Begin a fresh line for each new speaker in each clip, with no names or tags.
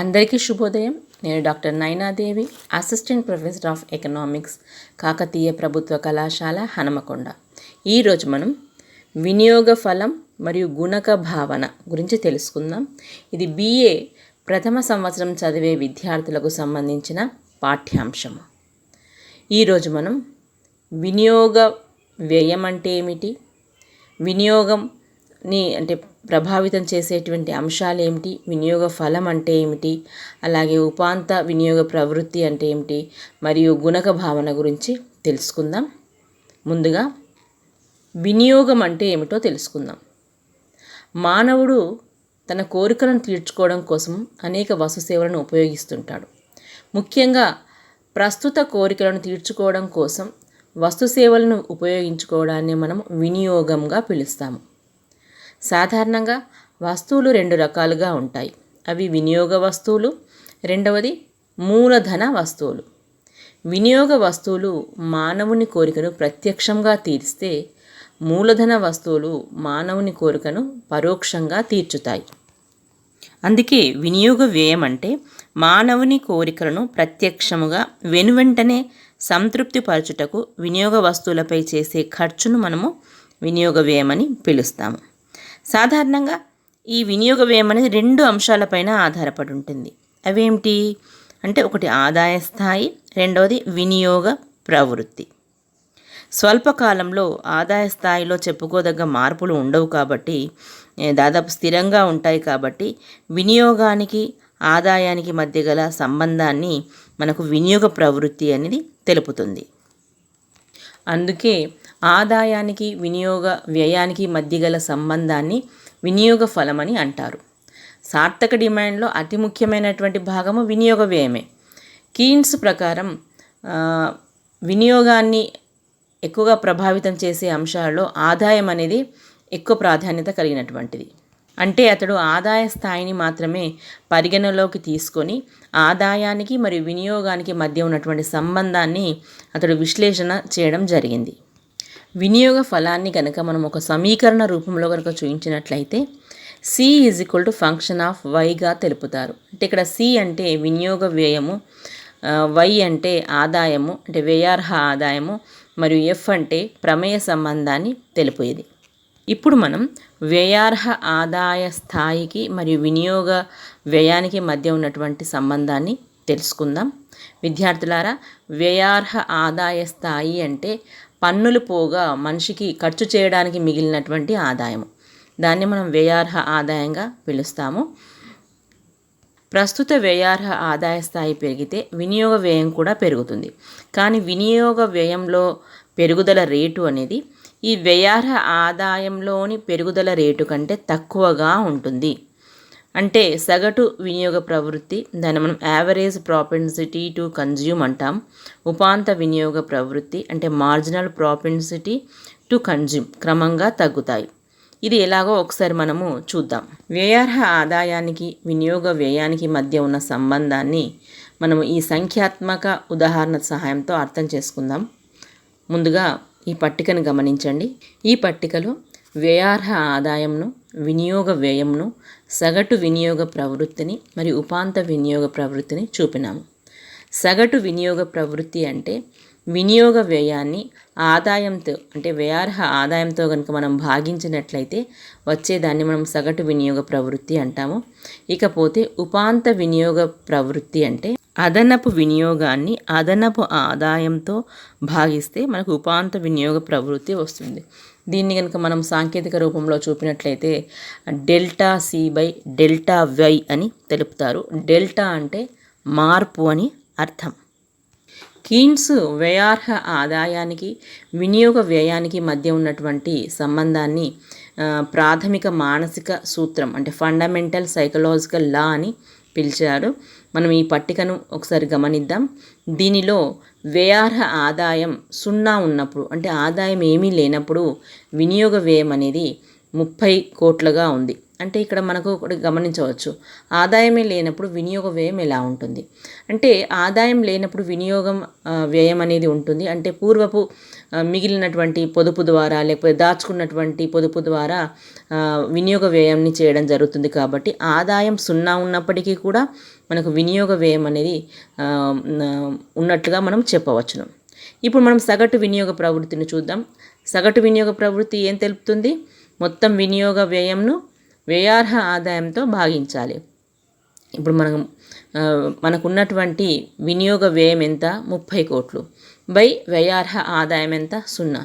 అందరికీ శుభోదయం. నేను doctor Nayanadevi, assistant professor of economics, Kakatiya ప్రభుత్వ కళాశాల, హనుమకొండ. ఈరోజు మనం వినియోగ ఫలం మరియు గుణక భావన గురించి తెలుసుకుందాం. ఇది BA ప్రథమ సంవత్సరం చదివే విద్యార్థులకు సంబంధించిన పాఠ్యాంశం. ఈరోజు మనం వినియోగ వ్యయం అంటే ఏమిటి, వినియోగంని అంటే ప్రభావితం చేసేటువంటి అంశాలు ఏమిటి, వినియోగ ఫలం అంటే ఏమిటి, అలాగే ఉపాంత వినియోగ ప్రవృత్తి అంటే ఏమిటి, మరియు గుణక భావన గురించి తెలుసుకుందాం. ముందుగా వినియోగం అంటే ఏమిటో తెలుసుకుందాం. మానవుడు తన కోరికలను తీర్చుకోవడం కోసం అనేక వస్తు సేవలను ఉపయోగిస్తుంటాడు. ముఖ్యంగా ప్రస్తుత కోరికలను తీర్చుకోవడం కోసం వస్తు సేవలను ఉపయోగించుకోవడాన్ని మనం వినియోగంగా పిలుస్తాము. సాధారణంగా వస్తువులు రెండు రకాలుగా ఉంటాయి. అవి వినియోగ వస్తువులు, రెండవది మూలధన వస్తువులు. వినియోగ వస్తువులు మానవుని కోరికను ప్రత్యక్షంగా తీర్స్తే, మూలధన వస్తువులు మానవుని కోరికను పరోక్షంగా తీర్చుతాయి. అందుకే వినియోగ వ్యయం అంటే మానవుని కోరికలను ప్రత్యక్షముగా వెనువెంటనే సంతృప్తిపరచుటకు వినియోగ వస్తువులపై చేసే ఖర్చును మనము వినియోగ వ్యయమని పిలుస్తాము. సాధారణంగా ఈ వినియోగ వ్యయం అనేది రెండు అంశాలపైన ఆధారపడి ఉంటుంది. అవేమిటి అంటే, ఒకటి ఆదాయ స్థాయి, రెండవది వినియోగ ప్రవృత్తి. స్వల్పకాలంలో ఆదాయ స్థాయిలో చెప్పుకోదగ్గ మార్పులు ఉండవు కాబట్టి, దాదాపు స్థిరంగా ఉంటాయి కాబట్టి, వినియోగానికి ఆదాయానికి మధ్య గల సంబంధాన్ని మనకు వినియోగ ప్రవృత్తి అనేది తెలుపుతుంది. అందుకే ఆదాయానికి వినియోగ వ్యయానికి మధ్య గల సంబంధాన్ని వినియోగ ఫలమని అంటారు. సార్థక డిమాండ్లో అతి ముఖ్యమైనటువంటి భాగము వినియోగ వ్యయమే. కీన్స్ ప్రకారం వినియోగాన్ని ఎక్కువగా ప్రభావితం చేసే అంశాలలో ఆదాయం అనేది ఎక్కువ ప్రాధాన్యత కలిగినటువంటిది. అంటే అతడు ఆదాయ స్థాయిని మాత్రమే పరిగణలోకి తీసుకొని ఆదాయానికి మరియు వినియోగానికి మధ్య ఉన్నటువంటి సంబంధాన్ని అతడు విశ్లేషణ చేయడం జరిగింది. వినియోగ ఫలాన్ని కనుక మనం ఒక సమీకరణ రూపంలో కనుక చూపించినట్లయితే C = ఫంక్షన్ ఆఫ్ వైగా తెలుపుతారు. అంటే ఇక్కడ C అంటే వినియోగ వ్యయము, Y అంటే ఆదాయము అంటే వ్యయార్హ ఆదాయము, మరియు F అంటే ప్రమేయ సంబంధాన్ని తెలుపేది. ఇప్పుడు మనం వ్యయార్హ ఆదాయ స్థాయికి మరియు వినియోగ వ్యయానికి మధ్య ఉన్నటువంటి సంబంధాన్ని తెలుసుకుందాం. విద్యార్థులారా, వ్యయార్హ ఆదాయ స్థాయి అంటే పన్నులు పోగా మనిషికి ఖర్చు చేయడానికి మిగిలినటువంటి ఆదాయము. దాన్ని మనం వ్యయార్హ ఆదాయంగా పిలుస్తాము. ప్రస్తుత వ్యయార్హ ఆదాయ స్థాయి పెరిగితే వినియోగ వ్యయం కూడా పెరుగుతుంది. కానీ వినియోగ వ్యయంలో పెరుగుదల రేటు అనేది ఈ వ్యయార్హ ఆదాయంలోని పెరుగుదల రేటు కంటే తక్కువగా ఉంటుంది. అంటే సగటు వినియోగ ప్రవృత్తి, దాన్ని మనం యావరేజ్ ప్రాపెన్సిటీ టు కన్జ్యూమ్ అంటాం. ఉపాంత వినియోగ ప్రవృత్తి అంటే మార్జినల్ ప్రాపెన్సిటీ టు కన్జ్యూమ్ క్రమంగా తగ్గుతాయి. ఇది ఎలాగో ఒకసారి మనము చూద్దాం. వ్యయార్హ ఆదాయానికి వినియోగ వ్యయానికి మధ్య ఉన్న సంబంధాన్ని మనము ఈ సంఖ్యాత్మక ఉదాహరణ సహాయంతో అర్థం చేసుకుందాం. ముందుగా ఈ పట్టికను గమనించండి. ఈ పట్టికలో వ్యయార్హ ఆదాయంను, వినియోగ వ్యయంను, సగటు వినియోగ ప్రవృత్తిని మరియు ఉపాంత వినియోగ ప్రవృత్తిని చూపినాము. సగటు వినియోగ ప్రవృత్తి అంటే వినియోగ వ్యయాన్ని ఆదాయంతో అంటే వ్యయార్హ ఆదాయంతో కనుక మనం భాగించినట్లయితే వచ్చేదాన్ని మనం సగటు వినియోగ ప్రవృత్తి అంటాము. ఇకపోతే ఉపాంత వినియోగ ప్రవృత్తి అంటే అదనపు వినియోగాన్ని అదనపు ఆదాయంతో భాగిస్తే మనకు ఉపాంత వినియోగ ప్రవృత్తి వస్తుంది. దీన్ని కనుక మనం సాంకేతిక రూపంలో చూపినట్లయితే ΔC/ΔY అని తెలుపుతారు. డెల్టా అంటే మార్పు అని అర్థం. కీన్స్ వ్యయార్హ ఆదాయానికి వినియోగ వ్యయానికి మధ్య ఉన్నటువంటి సంబంధాన్ని ప్రాథమిక మానసిక సూత్రం అంటే ఫండమెంటల్ సైకలాజికల్ లా అని పిలిచారు. మనం ఈ పట్టికను ఒకసారి గమనిద్దాం. దీనిలో వ్యయార్హ ఆదాయం 0 ఉన్నప్పుడు అంటే ఆదాయం ఏమీ లేనప్పుడు వినియోగ వ్యయం అనేది 30 కోట్లుగా ఉంది. అంటే ఇక్కడ మనకు ఒకటి గమనించవచ్చు, ఆదాయమే లేనప్పుడు వినియోగ వ్యయం ఎలా ఉంటుంది అంటే, ఆదాయం లేనప్పుడు వినియోగం వ్యయం అనేది ఉంటుంది. అంటే పూర్వపు మిగిలినటువంటి పొదుపు ద్వారా లేకపోతే దాచుకున్నటువంటి పొదుపు ద్వారా వినియోగ వ్యయాన్ని చేయడం జరుగుతుంది. కాబట్టి ఆదాయం సున్నా ఉన్నప్పటికీ కూడా మనకు వినియోగ వ్యయం అనేది ఉన్నట్లుగా మనం చెప్పవచ్చును. ఇప్పుడు మనం సగటు వినియోగ ప్రవృత్తిని చూద్దాం. సగటు వినియోగ ప్రవృత్తి ఏం తెలుపుతుంది? మొత్తం వినియోగ వ్యయంను వ్యయార్హ ఆదాయంతో భాగించాలి. ఇప్పుడు మనకున్నటువంటి వినియోగ వ్యయం ఎంత? 30 కోట్లు బై వ్యయార్హ ఆదాయం ఎంత? 0.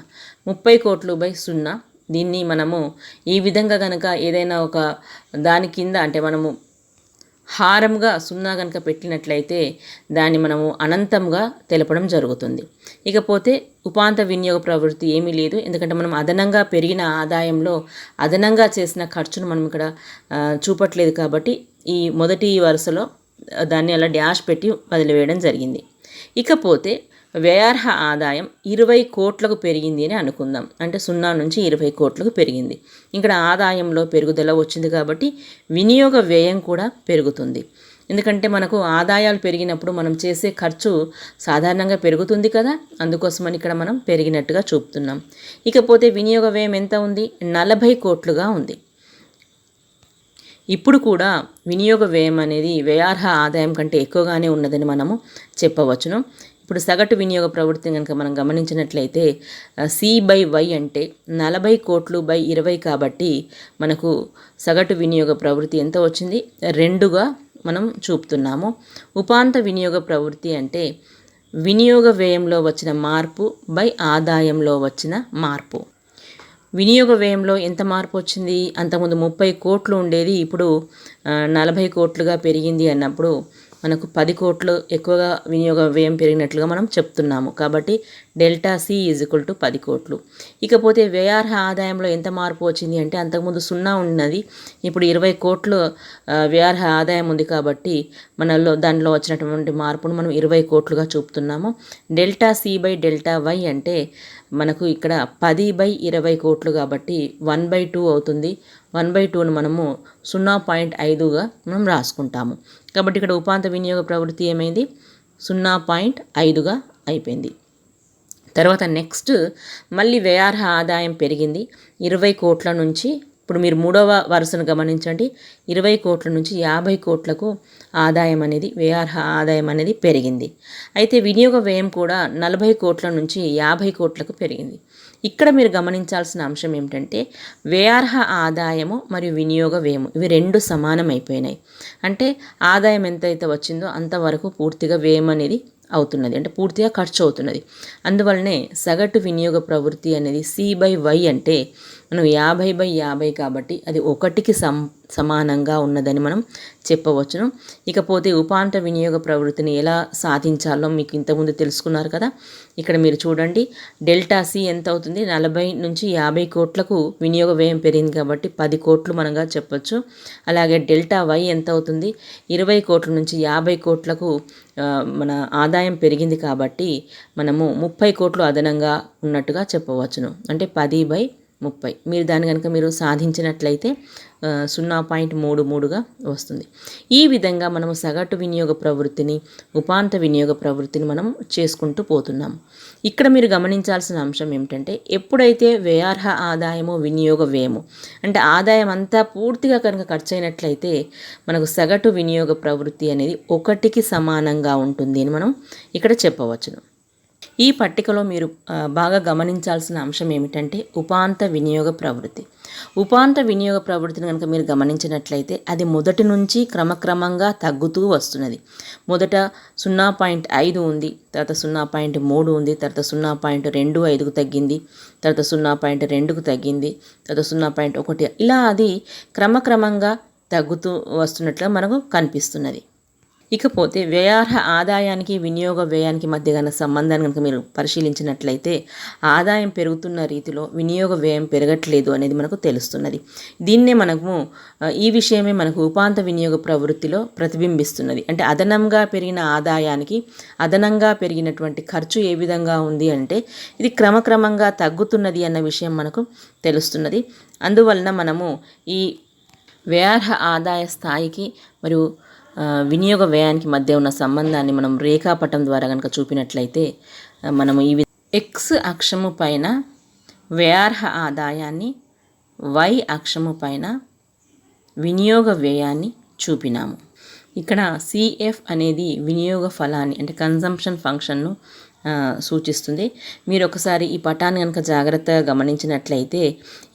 30 కోట్లు బై 0. దీన్ని మనము ఈ విధంగా కనుక ఏదైనా ఒక దాని కింద అంటే మనము హారంగా 0 కనుక పెట్టినట్లయితే దాన్ని మనము అనంతంగా తెలపడం జరుగుతుంది. ఇకపోతే ఉపాంత వినియోగ ప్రవృత్తి ఏమీ లేదు, ఎందుకంటే మనం అదనంగా పెరిగిన ఆదాయంలో అదనంగా చేసిన ఖర్చును మనం ఇక్కడ చూపట్లేదు. కాబట్టి ఈ మొదటి వరుసలో దాన్ని అలా డ్యాష్ పెట్టి వదిలివేయడం జరిగింది. ఇకపోతే వ్యయార్హ ఆదాయం 20 కోట్లకు పెరిగింది అని అనుకుందాం. అంటే 0 నుంచి 20 కోట్లకు పెరిగింది. ఇక్కడ ఆదాయంలో పెరుగుదల వచ్చింది కాబట్టి వినియోగ వ్యయం కూడా పెరుగుతుంది. ఎందుకంటే మనకు ఆదాయాలు పెరిగినప్పుడు మనం చేసే ఖర్చు సాధారణంగా పెరుగుతుంది కదా, అందుకోసమని ఇక్కడ మనం పెరిగినట్టుగా చూపుతున్నాం. ఇకపోతే వినియోగ వ్యయం ఎంత ఉంది? 40 కోట్లుగా ఉంది. ఇప్పుడు కూడా వినియోగ వ్యయం అనేది వ్యయార్హ ఆదాయం కంటే ఎక్కువగానే ఉన్నదని మనము చెప్పవచ్చును. ఇప్పుడు సగటు వినియోగ ప్రవృత్తిని కనుక మనం గమనించినట్లయితే C/Y అంటే 40 కోట్లు బై 20 కాబట్టి మనకు సగటు వినియోగ ప్రవృత్తి ఎంత వచ్చింది? 2గా మనం చూపుతున్నాము. ఉపాంత వినియోగ ప్రవృత్తి అంటే వినియోగ వ్యయంలో వచ్చిన మార్పు బై ఆదాయంలో వచ్చిన మార్పు. వినియోగ వ్యయంలో ఎంత మార్పు వచ్చింది? అంతకుముందు 30 కోట్లు ఉండేది, ఇప్పుడు 40 కోట్లుగా పెరిగింది అన్నప్పుడు మనకు 10 కోట్లు ఎక్కువగా వినియోగ వ్యయం పెరిగినట్లుగా మనం చెప్తున్నాము. కాబట్టి డెల్టా C = 10 కోట్లు. ఇకపోతే వ్యయార్హ ఆదాయంలో ఎంత మార్పు వచ్చింది అంటే అంతకుముందు 0 ఉన్నది, ఇప్పుడు 20 కోట్లు వ్యయార్హ ఆదాయం ఉంది. కాబట్టి దానిలో వచ్చినటువంటి మార్పును మనం 20 కోట్లుగా చూపుతున్నాము. Delta C by delta Y అంటే మనకు ఇక్కడ 10/20 కోట్లు కాబట్టి 1/2 అవుతుంది. 1/2ను మనము 0.5గా మనం రాసుకుంటాము. కాబట్టి ఇక్కడ ఉపాంత వినియోగ ప్రవృత్తి ఏమైంది? 0.5గా అయిపోయింది. తర్వాత నెక్స్ట్ మళ్ళీ వ్యయార్హ ఆదాయం పెరిగింది 20 కోట్ల నుంచి. ఇప్పుడు మీరు 3వ వరుసను గమనించండి. 20 కోట్ల నుంచి 50 కోట్లకు ఆదాయం అనేది వ్యయార్హ ఆదాయం అనేది పెరిగింది. అయితే వినియోగ వ్యయం కూడా 40 కోట్ల నుంచి 50 కోట్లకు పెరిగింది. ఇక్కడ మీరు గమనించాల్సిన అంశం ఏమిటంటే వ్యయార్హ ఆదాయము మరియు వినియోగ వ్యయము ఇవి 2 సమానం అయిపోయినాయి. అంటే ఆదాయం ఎంతైతే వచ్చిందో అంతవరకు పూర్తిగా వ్యయం అనేది అవుతున్నది, అంటే పూర్తిగా ఖర్చు అవుతున్నది. అందువల్లనే సగటు వినియోగ ప్రవృత్తి అనేది C/Y అంటే మనం 50/50 కాబట్టి అది 1కి సమానంగా ఉన్నదని మనం చెప్పవచ్చును. ఇకపోతే ఉపాంత వినియోగ ప్రవృత్తిని ఎలా సాధించాలో మీకు ఇంతకుముందు తెలుసుకున్నారు కదా. ఇక్కడ మీరు చూడండి, డెల్టా C ఎంత అవుతుంది? 40 నుంచి 50 కోట్లకు వినియోగ వ్యయం పెరిగింది కాబట్టి 10 కోట్లు మనగా చెప్పొచ్చు. అలాగే డెల్టా Y ఎంత అవుతుంది? 20 కోట్ల నుంచి 50 కోట్లకు మన ఆదాయం పెరిగింది కాబట్టి మనము 30 కోట్లు అదనంగా ఉన్నట్టుగా చెప్పవచ్చును. అంటే 10/30. మీరు దాన్ని కనుక మీరు సాధించినట్లయితే 0.33గా వస్తుంది. ఈ విధంగా మనము సగటు వినియోగ ప్రవృత్తిని, ఉపాంత వినియోగ ప్రవృత్తిని మనం చేసుకుంటూ పోతున్నాం. ఇక్కడ మీరు గమనించాల్సిన అంశం ఏమిటంటే ఎప్పుడైతే వ్యయార్హ ఆదాయము వినియోగ వ్యయము అంటే ఆదాయం అంతా పూర్తిగా కనుక ఖర్చు అయినట్లయితే మనకు సగటు వినియోగ ప్రవృత్తి అనేది 1కి సమానంగా ఉంటుంది అని మనం ఇక్కడ చెప్పవచ్చును. ఈ పట్టికలో మీరు బాగా గమనించాల్సిన అంశం ఏమిటంటే ఉపాంత వినియోగ ప్రవృత్తి. ఉపాంత వినియోగ ప్రవృత్తిని కనుక మీరు గమనించినట్లయితే అది మొదటి నుంచి క్రమక్రమంగా తగ్గుతూ వస్తున్నది. మొదట 0.5 ఉంది, తర్వాత 0.3 ఉంది, తర్వాత 0.25కు తగ్గింది, తర్వాత 0.2కు తగ్గింది, తర్వాత 0.1 ఇలా అది క్రమక్రమంగా తగ్గుతూ వస్తున్నట్లుగా మనకు కనిపిస్తున్నది. ఇకపోతే వ్యయార్హ ఆదాయానికి వినియోగ వ్యయానికి మధ్య గల సంబంధాన్ని కనుక మీరు పరిశీలించినట్లయితే ఆదాయం పెరుగుతున్న రీతిలో వినియోగ వ్యయం పెరగట్లేదు అనేది మనకు తెలుస్తున్నది. దీన్నే ఈ విషయమే మనకు ఉపాంత వినియోగ ప్రవృత్తిలో ప్రతిబింబిస్తున్నది. అంటే అదనంగా పెరిగిన ఆదాయానికి అదనంగా పెరిగినటువంటి ఖర్చు ఏ విధంగా ఉంది అంటే ఇది క్రమక్రమంగా తగ్గుతున్నది అన్న విషయం మనకు తెలుస్తున్నది. అందువలన మనము ఈ వ్యయార్హ ఆదాయ స్థాయికి మరియు వినియోగ వ్యయానికి మధ్య ఉన్న సంబంధాన్ని మనం రేఖాపటం ద్వారా కనుక చూపినట్లయితే మనము ఎక్స్ అక్షము పైన వ్యయార్హ ఆదాయాన్ని, వై అక్షము పైన వినియోగ వ్యయాన్ని చూపినాము. ఇక్కడ సిఎఫ్ అనేది వినియోగ ఫలాన్ని అంటే కన్జంప్షన్ ఫంక్షన్ను సూచిస్తుంది. మీరు ఒకసారి ఈ పటాన్ని కనుక జాగ్రత్తగా గమనించినట్లయితే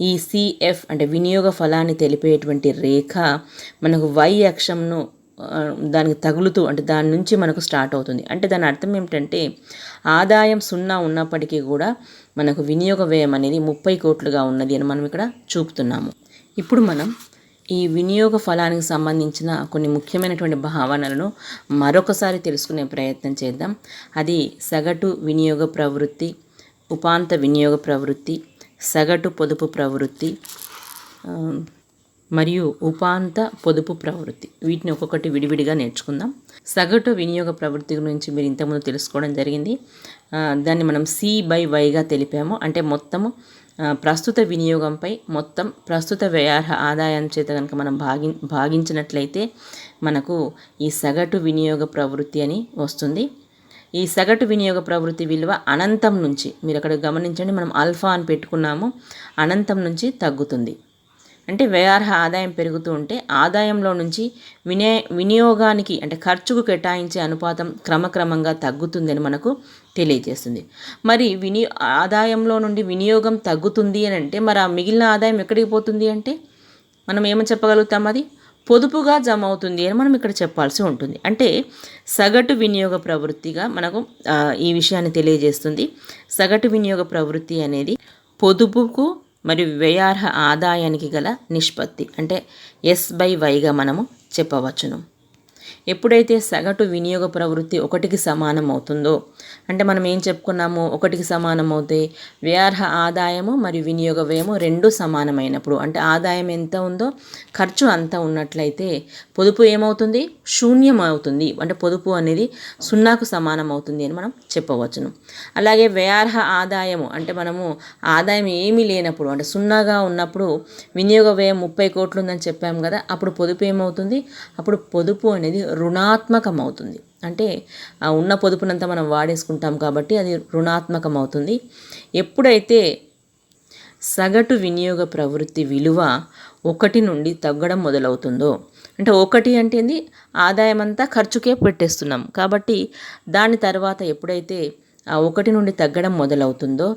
ఈ సిఎఫ్ అంటే వినియోగ ఫలాన్ని తెలిపేటువంటి రేఖ మనకు వై అక్షంను దానికి తగులుతూ అంటే దాని నుంచి మనకు స్టార్ట్ అవుతుంది. అంటే దాని అర్థం ఏమిటంటే ఆదాయం 0 ఉన్నప్పటికీ కూడా మనకు వినియోగ వ్యయం అనేది 30 కోట్లుగా ఉన్నది అని మనం ఇక్కడ చూపుతున్నాము. ఇప్పుడు మనం ఈ వినియోగ ఫలానికి సంబంధించిన కొన్ని ముఖ్యమైనటువంటి భావనలను మరొకసారి తెలుసుకునే ప్రయత్నం చేద్దాం. అది సగటు వినియోగ ప్రవృత్తి, ఉపాంత వినియోగ ప్రవృత్తి, సగటు పొదుపు ప్రవృత్తి మరియు ఉపాంత పొదుపు ప్రవృత్తి. వీటిని ఒక్కొక్కటి విడివిడిగా నేర్చుకుందాం. సగటు వినియోగ ప్రవృత్తి గురించి మీరు ఇంతకుముందు తెలుసుకోవడం జరిగింది. దాన్ని మనం C/Yగా తెలిపాము. అంటే మొత్తము ప్రస్తుత వినియోగంపై మొత్తం ప్రస్తుత వ్యయార్హ ఆదాయం చేత కనుక మనం భాగించినట్లయితే మనకు ఈ సగటు వినియోగ ప్రవృత్తి అని వస్తుంది. ఈ సగటు వినియోగ ప్రవృత్తి విలువ అనంతం నుంచి, మీరు అక్కడ గమనించండి, మనం ఆల్ఫా అని పెట్టుకున్నాము, అనంతం నుంచి తగ్గుతుంది. అంటే వ్యయార్హ ఆదాయం పెరుగుతూ ఉంటే ఆదాయంలో నుంచి వినియోగానికి అంటే ఖర్చుకు కేటాయించే అనుపాతం క్రమక్రమంగా తగ్గుతుందని మనకు తెలియజేస్తుంది. మరి ఆదాయంలో నుండి వినియోగం తగ్గుతుంది అని అంటే మరి ఆ మిగిలిన ఆదాయం ఎక్కడికి పోతుంది అంటే మనం ఏమని చెప్పగలుగుతాం? అది పొదుపుగా జమ అవుతుంది అని మనం ఇక్కడ చెప్పాల్సి ఉంటుంది. అంటే సగటు వినియోగ ప్రవృత్తిగా మనకు ఈ విషయాన్ని తెలియజేస్తుంది. సగటు వినియోగ ప్రవృత్తి అనేది పొదుపుకు మరియు వ్యయార్హ ఆదాయానికి గల నిష్పత్తి అంటే S/Yగా మనము చెప్పవచ్చును. ఎప్పుడైతే సగటు వినియోగ ప్రవృత్తి 1కి సమానం అవుతుందో, అంటే మనం ఏం చెప్పుకున్నాము, 1కి సమానం అవుతే వ్యయార్హ ఆదాయము మరియు వినియోగ వ్యయము రెండూ సమానమైనప్పుడు, అంటే ఆదాయం ఎంత ఉందో ఖర్చు అంత ఉన్నట్లయితే పొదుపు ఏమవుతుంది? శూన్యం అవుతుంది. అంటే పొదుపు అనేది 0కు సమానం అవుతుంది అని మనం చెప్పవచ్చును. అలాగే వ్యయార్హ ఆదాయము అంటే మనము ఆదాయం ఏమీ లేనప్పుడు అంటే 0గా ఉన్నప్పుడు వినియోగ వ్యయం 30 కోట్లు ఉందని చెప్పాము కదా, అప్పుడు పొదుపు ఏమవుతుంది? అప్పుడు పొదుపు అనేది రుణాత్మకం అవుతుంది. అంటే ఉన్న పొదుపునంతా మనం వాడేసుకుంటాం కాబట్టి అది రుణాత్మకం అవుతుంది. ఎప్పుడైతే సగటు వినియోగ ప్రవృత్తి విలువ 1 నుండి తగ్గడం మొదలవుతుందో, అంటే 1 అంటే ఏంది? ఆదాయం అంతా ఖర్చుకే పెట్టేస్తున్నాం కాబట్టి దాని తర్వాత ఎప్పుడైతే ఆ 1 నుండి తగ్గడం మొదలవుతుందో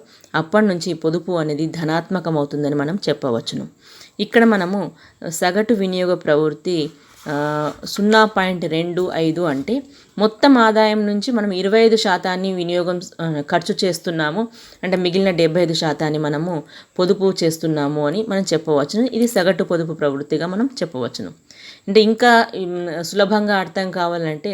అప్పటి నుంచి పొదుపు అనేది ధనాత్మకం అవుతుందని మనం చెప్పవచ్చును. ఇక్కడ మనము సగటు వినియోగ ప్రవృత్తి 0.25 అంటే మొత్తం ఆదాయం నుంచి మనం 25% వినియోగం ఖర్చు చేస్తున్నాము, అంటే మిగిలిన 75% మనము పొదుపు చేస్తున్నాము అని మనం చెప్పవచ్చును. ఇది సగటు పొదుపు ప్రవృత్తిగా మనం చెప్పవచ్చును. అంటే ఇంకా సులభంగా అర్థం కావాలంటే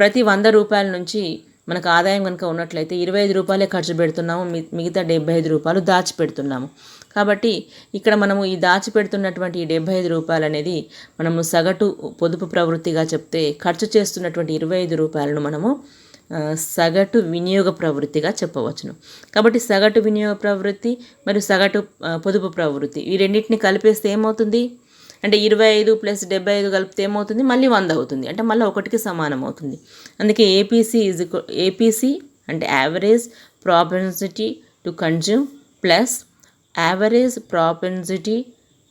ప్రతి 100 రూపాయల నుంచి మనకు ఆదాయం కనుక ఉన్నట్లయితే 25 రూపాయలే ఖర్చు పెడుతున్నాము, మిగతా 75 రూపాయలు దాచిపెడుతున్నాము. కాబట్టి ఇక్కడ మనము ఈ దాచిపెడుతున్నటువంటి 75 రూపాయలు అనేది మనము సగటు పొదుపు ప్రవృత్తిగా చెప్తే, ఖర్చు చేస్తున్నటువంటి 25 రూపాయలను మనము సగటు వినియోగ ప్రవృత్తిగా చెప్పవచ్చును. కాబట్టి సగటు వినియోగ ప్రవృత్తి మరియు సగటు పొదుపు ప్రవృత్తి ఈ రెండింటిని కలిపేస్తే ఏమవుతుంది అంటే 25 + 75 కలిపితే ఏమవుతుంది? మళ్ళీ 100 అవుతుంది. అంటే మళ్ళీ 1కి సమానం అవుతుంది. అందుకే ఏపీసీ అంటే average propensity to consume plus average propensity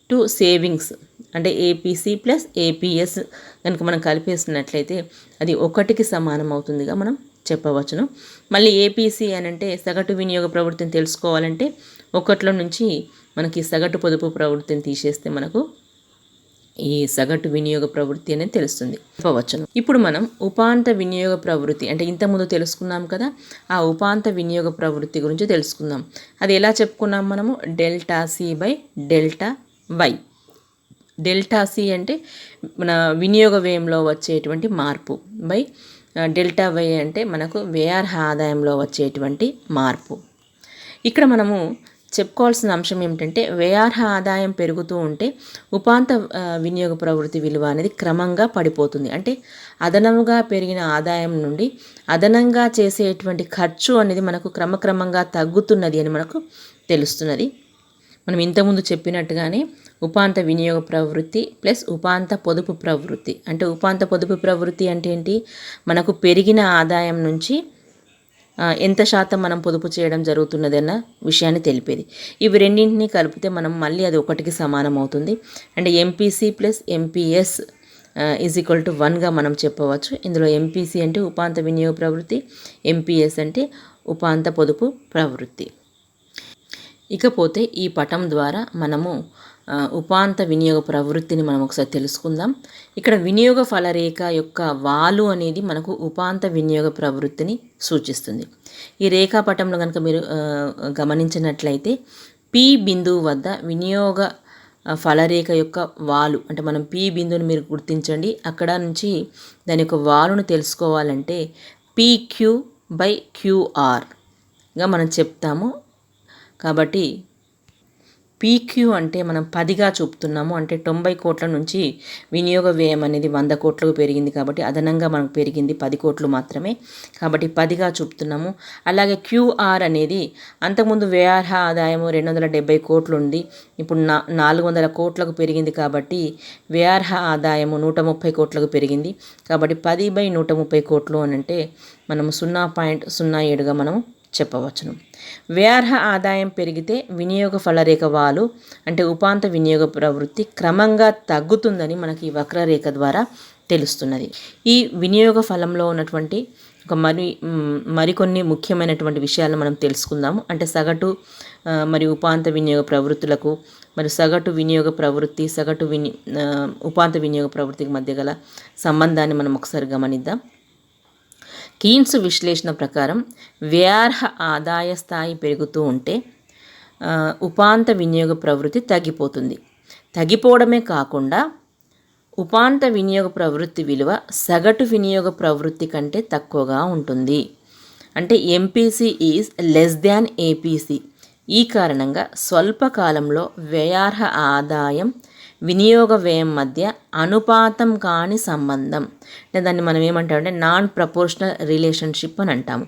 to savings అంటే ఏపీసీ ప్లస్ ఏపీఎస్ కనుక మనం కలిపేసినట్లయితే అది 1కి సమానం అవుతుందిగా మనం చెప్పవచ్చును. మళ్ళీ ఏపీసీ అని అంటే సగటు వినియోగ ప్రవృత్తిని తెలుసుకోవాలంటే 1లో నుంచి మనకి సగటు పొదుపు ప్రవృత్తిని తీసేస్తే మనకు ఈ సగటు వినియోగ ప్రవృత్తి అనేది తెలుస్తుంది చెప్పవచ్చును. ఇప్పుడు మనం ఉపాంత వినియోగ ప్రవృత్తి అంటే ఇంతకుముందు తెలుసుకున్నాం కదా, ఆ ఉపాంత వినియోగ ప్రవృత్తి గురించి తెలుసుకుందాం. అది ఎలా చెప్పుకున్నాం మనము? ΔC/ΔY. ΔC అంటే మన వినియోగ వ్యయంలో వచ్చేటువంటి మార్పు బై ΔY అంటే మనకు వ్యయార్హ ఆదాయంలో వచ్చేటువంటి మార్పు. ఇక్కడ మనము చెప్పుకోవాల్సిన అంశం ఏమిటంటే వ్యయార్హ ఆదాయం పెరుగుతూ ఉంటే ఉపాంత వినియోగ ప్రవృత్తి విలువ అనేది క్రమంగా పడిపోతుంది. అంటే అదనముగా పెరిగిన ఆదాయం నుండి అదనంగా చేసేటువంటి ఖర్చు అనేది మనకు క్రమక్రమంగా తగ్గుతున్నది అని మనకు తెలుస్తున్నది. మనం ఇంతకుముందు చెప్పినట్టుగానే ఉపాంత వినియోగ ప్రవృత్తి ప్లస్ ఉపాంత పొదుపు ప్రవృత్తి. అంటే ఉపాంత పొదుపు ప్రవృత్తి అంటే ఏంటి? మనకు పెరిగిన ఆదాయం నుంచి ఎంత శాతం మనం పొదుపు చేయడం జరుగుతున్నది అన్న విషయాన్ని తెలిపేది. ఇవి రెండింటినీ కలిపితే మనం మళ్ళీ అది ఒకటికి సమానం అవుతుంది. అంటే MPC plus MPS is equal to 1గా మనం చెప్పవచ్చు. ఇందులో ఎంపీసీ అంటే ఉపాంత వినియోగ ప్రవృత్తి, ఎంపీఎస్ అంటే ఉపాంత పొదుపు ప్రవృత్తి. ఇకపోతే ఈ పటం ద్వారా మనము ఉపాంత వినియోగ ప్రవృత్తిని మనం ఒకసారి తెలుసుకుందాం. ఇక్కడ వినియోగ ఫలరేఖ యొక్క వాలు అనేది మనకు ఉపాంత వినియోగ ప్రవృత్తిని సూచిస్తుంది. ఈ రేఖాపటంలో కనుక మీరు గమనించినట్లయితే పి బిందువు వద్ద వినియోగ ఫలరేఖ యొక్క వాలు, అంటే మనం పి బిందువుని మీరు గుర్తించండి. అక్కడ నుంచి దాని యొక్క వాలును తెలుసుకోవాలంటే PQ/QR మనం చెప్తాము. కాబట్టి పీక్యూ అంటే మనం 10గా చూపుతున్నాము. అంటే 90 కోట్ల నుంచి వినియోగ వ్యయం అనేది 100 కోట్లకు పెరిగింది. కాబట్టి అదనంగా మనకు పెరిగింది 10 కోట్లు మాత్రమే. కాబట్టి 10గా చూపుతున్నాము. అలాగే క్యూఆర్ అనేది అంతకుముందు వ్యయార్హ ఆదాయము 270 కోట్లు ఉంది, ఇప్పుడు 400 కోట్లకు పెరిగింది. కాబట్టి వ్యయార్హ ఆదాయము 130 కోట్లకు పెరిగింది. కాబట్టి 10/130 కోట్లు అని అంటే మనము 0.07గా మనం చెప్పవచ్చును. వ్యయార్హ ఆదాయం పెరిగితే వినియోగ ఫలరేఖ వాలు అంటే ఉపాంత వినియోగ ప్రవృత్తి క్రమంగా తగ్గుతుందని మనకి ఈ వక్రరేఖ ద్వారా తెలుస్తున్నది. ఈ వినియోగ ఫలంలో ఉన్నటువంటి మరికొన్ని ముఖ్యమైనటువంటి విషయాలను మనం తెలుసుకుందాము. అంటే సగటు మరియు ఉపాంత వినియోగ ప్రవృత్తులకు మరి సగటు వినియోగ ప్రవృత్తి, ఉపాంత వినియోగ ప్రవృత్తికి మధ్య గల సంబంధాన్ని మనం ఒకసారి గమనిద్దాం. కీన్స్ విశ్లేషణ ప్రకారం వ్యయార్హ ఆదాయ స్థాయి పెరుగుతూ ఉంటే ఉపాంత వినియోగ ప్రవృత్తి తగ్గిపోతుంది. తగ్గిపోవడమే కాకుండా ఉపాంత వినియోగ ప్రవృత్తి విలువ సగటు వినియోగ ప్రవృత్తి కంటే తక్కువగా ఉంటుంది. అంటే MPC is less than APC. ఈ కారణంగా స్వల్పకాలంలో వ్యయార్హ ఆదాయం వినియోగ వ్యయం మధ్య అనుపాతం కాని సంబంధం, అంటే దాన్ని మనం ఏమంటామంటే నాన్ ప్రపోర్షనల్ రిలేషన్షిప్ అని అంటాము,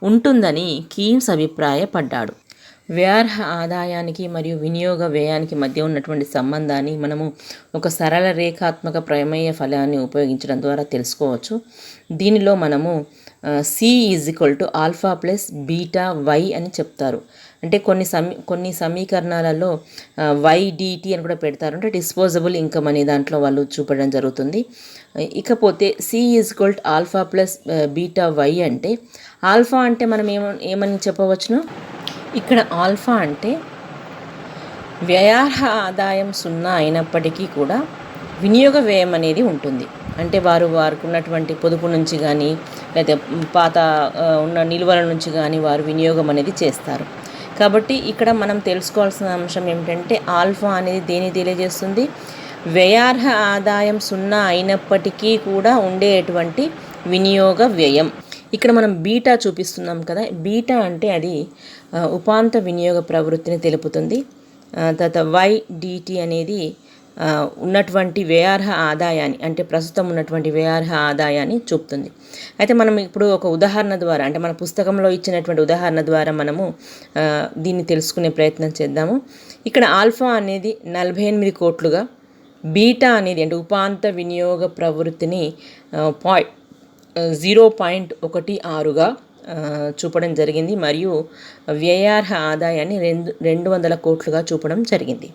ఉంటుందని కీన్స్ అభిప్రాయపడ్డాడు. వ్యయార్హ ఆదాయానికి మరియు వినియోగ వ్యయానికి మధ్య ఉన్నటువంటి సంబంధాన్ని మనము ఒక సరళ రేఖాత్మక ప్రమేయ ఫలాన్ని ఉపయోగించడం ద్వారా తెలుసుకోవచ్చు. దీనిలో మనము C=α + βy అని చెప్తారు. అంటే కొన్ని సమీకరణాలలో YDT అని కూడా పెడతారు. అంటే డిస్పోజబుల్ ఇన్కమ్ అనే దాంట్లో వాళ్ళు చూపడం జరుగుతుంది. ఇకపోతే C=α + βy అంటే ఆల్ఫా అంటే మనం ఏమని చెప్పవచ్చును? ఇక్కడ ఆల్ఫా అంటే వ్యయార్హ ఆదాయం 0 అయినప్పటికీ కూడా వినియోగ వ్యయం అనేది ఉంటుంది. అంటే వారికి ఉన్నటువంటి పొదుపు నుంచి కానీ లేదా పాత ఉన్న నిల్వల నుంచి కానీ వారు వినియోగం అనేది చేస్తారు. కాబట్టి ఇక్కడ మనం తెలుసుకోవాల్సిన అంశం ఏమిటంటే ఆల్ఫా అనేది దేని తెలియజేస్తుంది? వ్యయార్హ ఆదాయం 0 అయినప్పటికీ కూడా ఉండేటువంటి వినియోగ వ్యయం. ఇక్కడ మనం బీటా చూపిస్తున్నాం కదా, బీటా అంటే అది ఉపాంత వినియోగ ప్రవృత్తిని తెలుపుతుంది. తర్వాత YDT అనేది ఉన్నటువంటి వ్యయార్హ ఆదాయాన్ని, అంటే ప్రస్తుతం ఉన్నటువంటి వ్యయార్హ ఆదాయాన్ని చూపుతుంది. అయితే మనం ఇప్పుడు ఒక ఉదాహరణ ద్వారా, అంటే మన పుస్తకంలో ఇచ్చినటువంటి ఉదాహరణ ద్వారా మనము దీన్ని తెలుసుకునే ప్రయత్నం చేద్దాము. ఇక్కడ ఆల్ఫా అనేది 48 కోట్లుగా, బీటా అనేది అంటే ఉపాంత వినియోగ ప్రవృత్తిని 0.16గా చూపడం జరిగింది మరియు వ్యయార్హ ఆదాయాన్ని 200 కోట్లుగా చూపడం జరిగింది.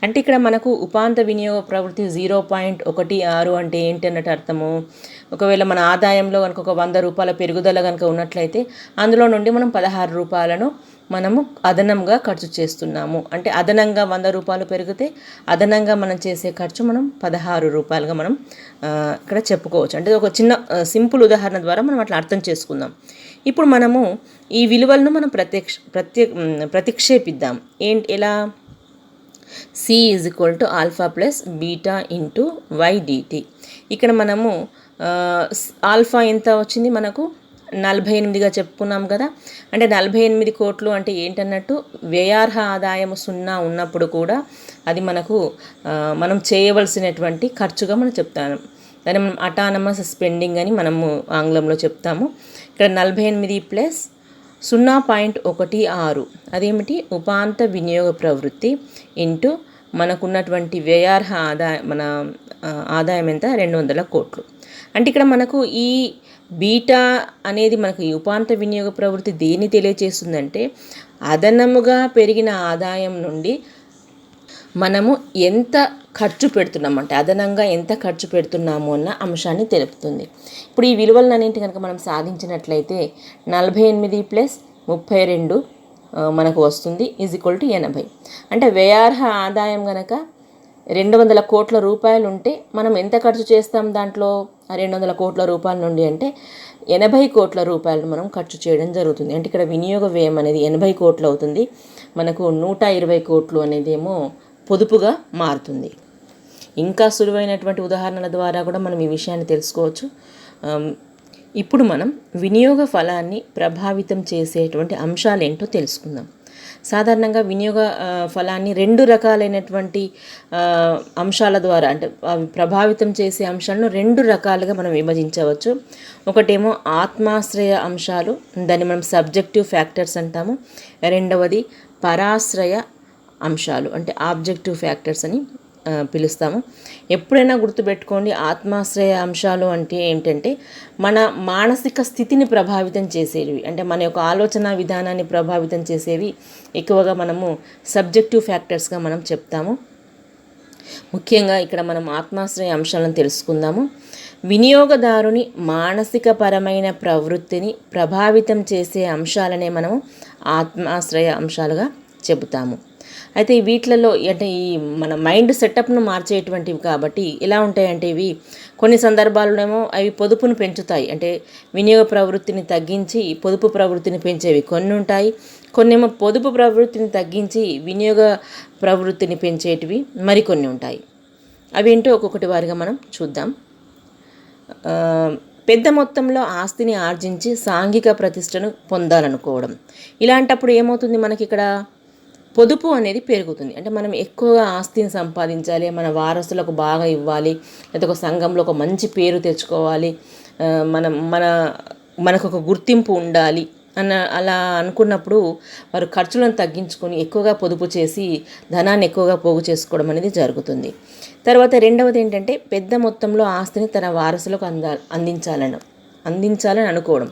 అంటే ఇక్కడ మనకు ఉపాంత వినియోగ ప్రవృత్తి 0.16 అంటే ఏంటి అన్నట్టు అర్థము? ఒకవేళ మన ఆదాయంలో కనుక ఒక 100 రూపాయల పెరుగుదల కనుక ఉన్నట్లయితే అందులో నుండి మనం 16 రూపాయలను మనము అదనంగా ఖర్చు చేస్తున్నాము. అంటే అదనంగా 100 రూపాయలు పెరిగితే అదనంగా మనం చేసే ఖర్చు మనం 16 రూపాయలుగా మనం ఇక్కడ చెప్పుకోవచ్చు. అంటే ఒక చిన్న సింపుల్ ఉదాహరణ ద్వారా మనం అట్లా అర్థం చేసుకుందాం. ఇప్పుడు మనము ఈ విలువలను మనం ప్రతిక్షేపిద్దాం. ఎలా? C=α + β × YDT. ఇక్కడ మనము ఆల్ఫా ఎంత వచ్చింది? మనకు 48గా చెప్పుకున్నాం కదా. అంటే 48 కోట్లు అంటే ఏంటన్నట్టు? వ్యయార్హ ఆదాయం 0 ఉన్నప్పుడు కూడా అది మనకు మనం చేయవలసినటువంటి ఖర్చుగా మనం చెప్తాము. దాన్ని మనం అటానమస్ స్పెండింగ్ అని మనము ఆంగ్లంలో చెప్తాము. ఇక్కడ 48 + 0.16 అదేమిటి ఉపాంత వినియోగ ప్రవృత్తి ఇంటూ మనకున్నటువంటి వ్యయార్హ ఆదాయం ఆదాయం ఎంత 200 కోట్లు. అంటే ఇక్కడ మనకు ఈ బీటా అనేది మనకు ఈ ఉపాంత వినియోగ ప్రవృత్తి దేన్ని తెలియచేస్తుందంటే అదనముగా పెరిగిన ఆదాయం నుండి మనము ఎంత ఖర్చు పెడుతున్నామంటే అదనంగా ఎంత ఖర్చు పెడుతున్నాము అన్న అంశాన్ని తెలుపుతుంది. ఇప్పుడు ఈ విలువలన్నింటి కనుక మనం సాధించినట్లయితే 48 + 32 మనకు వస్తుంది =80. అంటే వ్యయార్హ ఆదాయం కనుక 200 కోట్ల రూపాయలు ఉంటే మనం ఎంత ఖర్చు చేస్తాం దాంట్లో ఆ 200 కోట్ల రూపాయల నుండి అంటే 80 కోట్ల రూపాయలను మనం ఖర్చు చేయడం జరుగుతుంది. అంటే ఇక్కడ వినియోగ వ్యయం అనేది 80 కోట్లు అవుతుంది. మనకు 120 కోట్లు అనేది ఏమో పొదుపుగా మారుతుంది. ఇంకా సులువైనటువంటి ఉదాహరణల ద్వారా కూడా మనం ఈ విషయాన్ని తెలుసుకోవచ్చు. ఇప్పుడు మనం వినియోగ ఫలాన్ని ప్రభావితం చేసేటువంటి అంశాలు ఏంటో తెలుసుకుందాం. సాధారణంగా వినియోగ ఫలాన్ని 2 రకాలైనటువంటి అంశాల ద్వారా అంటే ప్రభావితం చేసే అంశాలను 2 రకాలుగా మనం విభజించవచ్చు. ఒకటేమో ఆత్మాశ్రయ అంశాలు, దాన్ని మనం సబ్జెక్టివ్ ఫ్యాక్టర్స్ అంటాము. రెండవది పరాశ్రయ అంశాలు అంటే ఆబ్జెక్టివ్ ఫ్యాక్టర్స్ అని పిలుస్తాము. ఎప్పుడైనా గుర్తుపెట్టుకోండి, ఆత్మాశ్రయ అంశాలు అంటే ఏంటంటే మన మానసిక స్థితిని ప్రభావితం చేసేవి, అంటే మన యొక్క ఆలోచన విధానాన్ని ప్రభావితం చేసేవి ఎక్కువగా మనము సబ్జెక్టివ్ ఫ్యాక్టర్స్గా మనం చెప్తాము. ముఖ్యంగా ఇక్కడ మనం ఆత్మాశ్రయ అంశాలను తెలుసుకుందాము. వినియోగదారుని మానసిక పరమైన ప్రవృత్తిని ప్రభావితం చేసే అంశాలనే మనము ఆత్మాశ్రయ అంశాలుగా చెబుతాము. అయితే వీటిలలో అంటే ఈ మన మైండ్ సెటప్ను మార్చేటువంటివి కాబట్టి ఎలా ఉంటాయంటే ఇవి కొన్ని సందర్భాల్లోనేమో అవి పొదుపును పెంచుతాయి, అంటే వినియోగ ప్రవృత్తిని తగ్గించి పొదుపు ప్రవృత్తిని పెంచేవి కొన్ని ఉంటాయి. కొన్నేమో పొదుపు ప్రవృత్తిని తగ్గించి వినియోగ ప్రవృత్తిని పెంచేటివి మరికొన్ని ఉంటాయి. అవేంటో ఒక్కొక్కటి వారిగా మనం చూద్దాం. పెద్ద మొత్తంలో ఆస్తిని ఆర్జించి సాంఘిక ప్రతిష్టను పొందాలనుకోవడం, ఇలాంటప్పుడు ఏమవుతుంది మనకి ఇక్కడ పొదుపు అనేది పెరుగుతుంది. అంటే మనం ఎక్కువగా ఆస్తిని సంపాదించాలి, మన వారసులకు బాగా ఇవ్వాలి, లేదా ఒక సంఘంలో ఒక మంచి పేరు తెచ్చుకోవాలి, మనకు ఒక గుర్తింపు ఉండాలి అలా అనుకున్నప్పుడు వారు ఖర్చులను తగ్గించుకొని ఎక్కువగా పొదుపు చేసి ధనాన్ని ఎక్కువగా పోగు చేసుకోవడం అనేది జరుగుతుంది. తర్వాత రెండవది ఏంటంటే పెద్ద మొత్తంలో ఆస్తిని తన వారసులకు అందించాలని అనుకోవడం.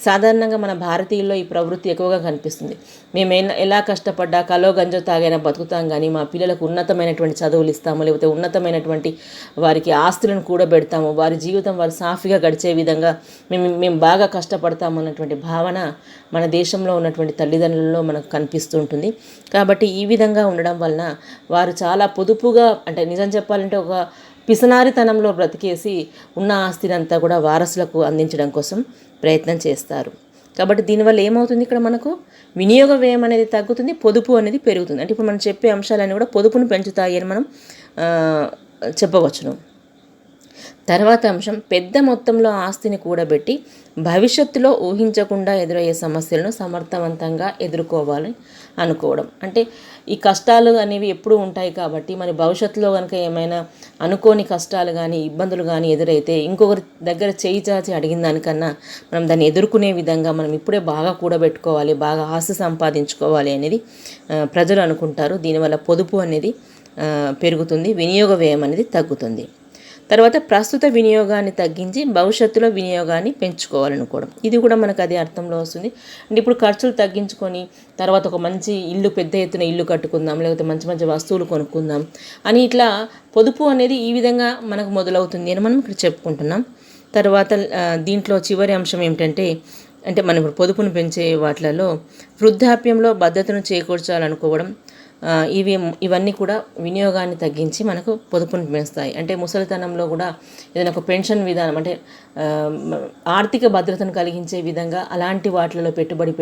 సాధారణంగా మన భారతీయుల్లో ఈ ప్రవృత్తి ఎక్కువగా కనిపిస్తుంది. మేము ఎలా కష్టపడ్డా కలో గంజో తాగైనా బతుకుతాం, కానీ మా పిల్లలకు ఉన్నతమైనటువంటి చదువులు ఇస్తాము, లేకపోతే ఉన్నతమైనటువంటి వారికి ఆస్తులను కూడబెడతాము, వారి జీవితం వారు సాఫీగా గడిచే విధంగా మేము బాగా కష్టపడతాము అన్నటువంటి భావన మన దేశంలో ఉన్నటువంటి తల్లిదండ్రులలో మనకు కనిపిస్తూ ఉంటుంది. కాబట్టి ఈ విధంగా ఉండడం వలన వారు చాలా పొదుపుగా, అంటే నిజం చెప్పాలంటే ఒక పిసనారితనంలో బ్రతికేసి ఉన్న ఆస్తిని అంతా కూడా వారసులకు అందించడం కోసం ప్రయత్నం చేస్తారు. కాబట్టి దీనివల్ల ఏమవుతుంది, ఇక్కడ మనకు వినియోగ వ్యయం అనేది తగ్గుతుంది, పొదుపు అనేది పెరుగుతుంది. అంటే ఇప్పుడు మనం చెప్పే అంశాలన్నీ కూడా పొదుపును పెంచుతాయి అని మనం చెప్పవచ్చును. తర్వాత అంశం పెద్ద మొత్తంలో ఆస్తిని కూడబెట్టి భవిష్యత్తులో ఊహించకుండా ఎదురయ్యే సమస్యలను సమర్థవంతంగా ఎదుర్కోవాలని అనుకోవడం. అంటే ఈ కష్టాలు అనేవి ఎప్పుడూ ఉంటాయి కాబట్టి మరి భవిష్యత్తులో కనుక ఏమైనా అనుకోని కష్టాలు కానీ ఇబ్బందులు కానీ ఎదురైతే ఇంకొకరి దగ్గర చేయి చాచి అడిగిన దానికన్నా మనం దాన్ని ఎదుర్కొనే విధంగా మనం ఇప్పుడే బాగా కూడబెట్టుకోవాలి, బాగా ఆస్తి సంపాదించుకోవాలి అనేది ప్రజలు అనుకుంటారు. దీనివల్ల పొదుపు అనేది పెరుగుతుంది, వినియోగ వ్యయం అనేది తగ్గుతుంది. తర్వాత ప్రస్తుత వినియోగాన్ని తగ్గించి భవిష్యత్తులో వినియోగాన్ని పెంచుకోవాలనుకోవడం, ఇది కూడా మనకు అదే అర్థంలో వస్తుంది. అంటే ఇప్పుడు ఖర్చులు తగ్గించుకొని తర్వాత ఒక మంచి ఇల్లు, పెద్ద ఎత్తున ఇల్లు కట్టుకుందాం, లేకపోతే మంచి మంచి వస్తువులు కొనుక్కుందాం అని ఇట్లా పొదుపు అనేది ఈ విధంగా మనకు మొదలవుతుంది అని మనం ఇక్కడ చెప్పుకుంటున్నాం. తర్వాత దీంట్లో చివరి అంశం ఏమిటంటే, అంటే మనం ఇప్పుడు పొదుపును పెంచే వాటిలలో వృద్ధాప్యంలో భద్రతను చేకూర్చాలనుకోవడం, ఇవన్నీ కూడా వినియోగాన్ని తగ్గించి మనకు పొదుపును పెంచుతాయి. అంటే ముసలితనంలో కూడా ఏదైనా ఒక పెన్షన్ విధానం, అంటే ఆర్థిక భద్రతను కలిగించే విధంగా అలాంటి వాటిలలో పెట్టుబడి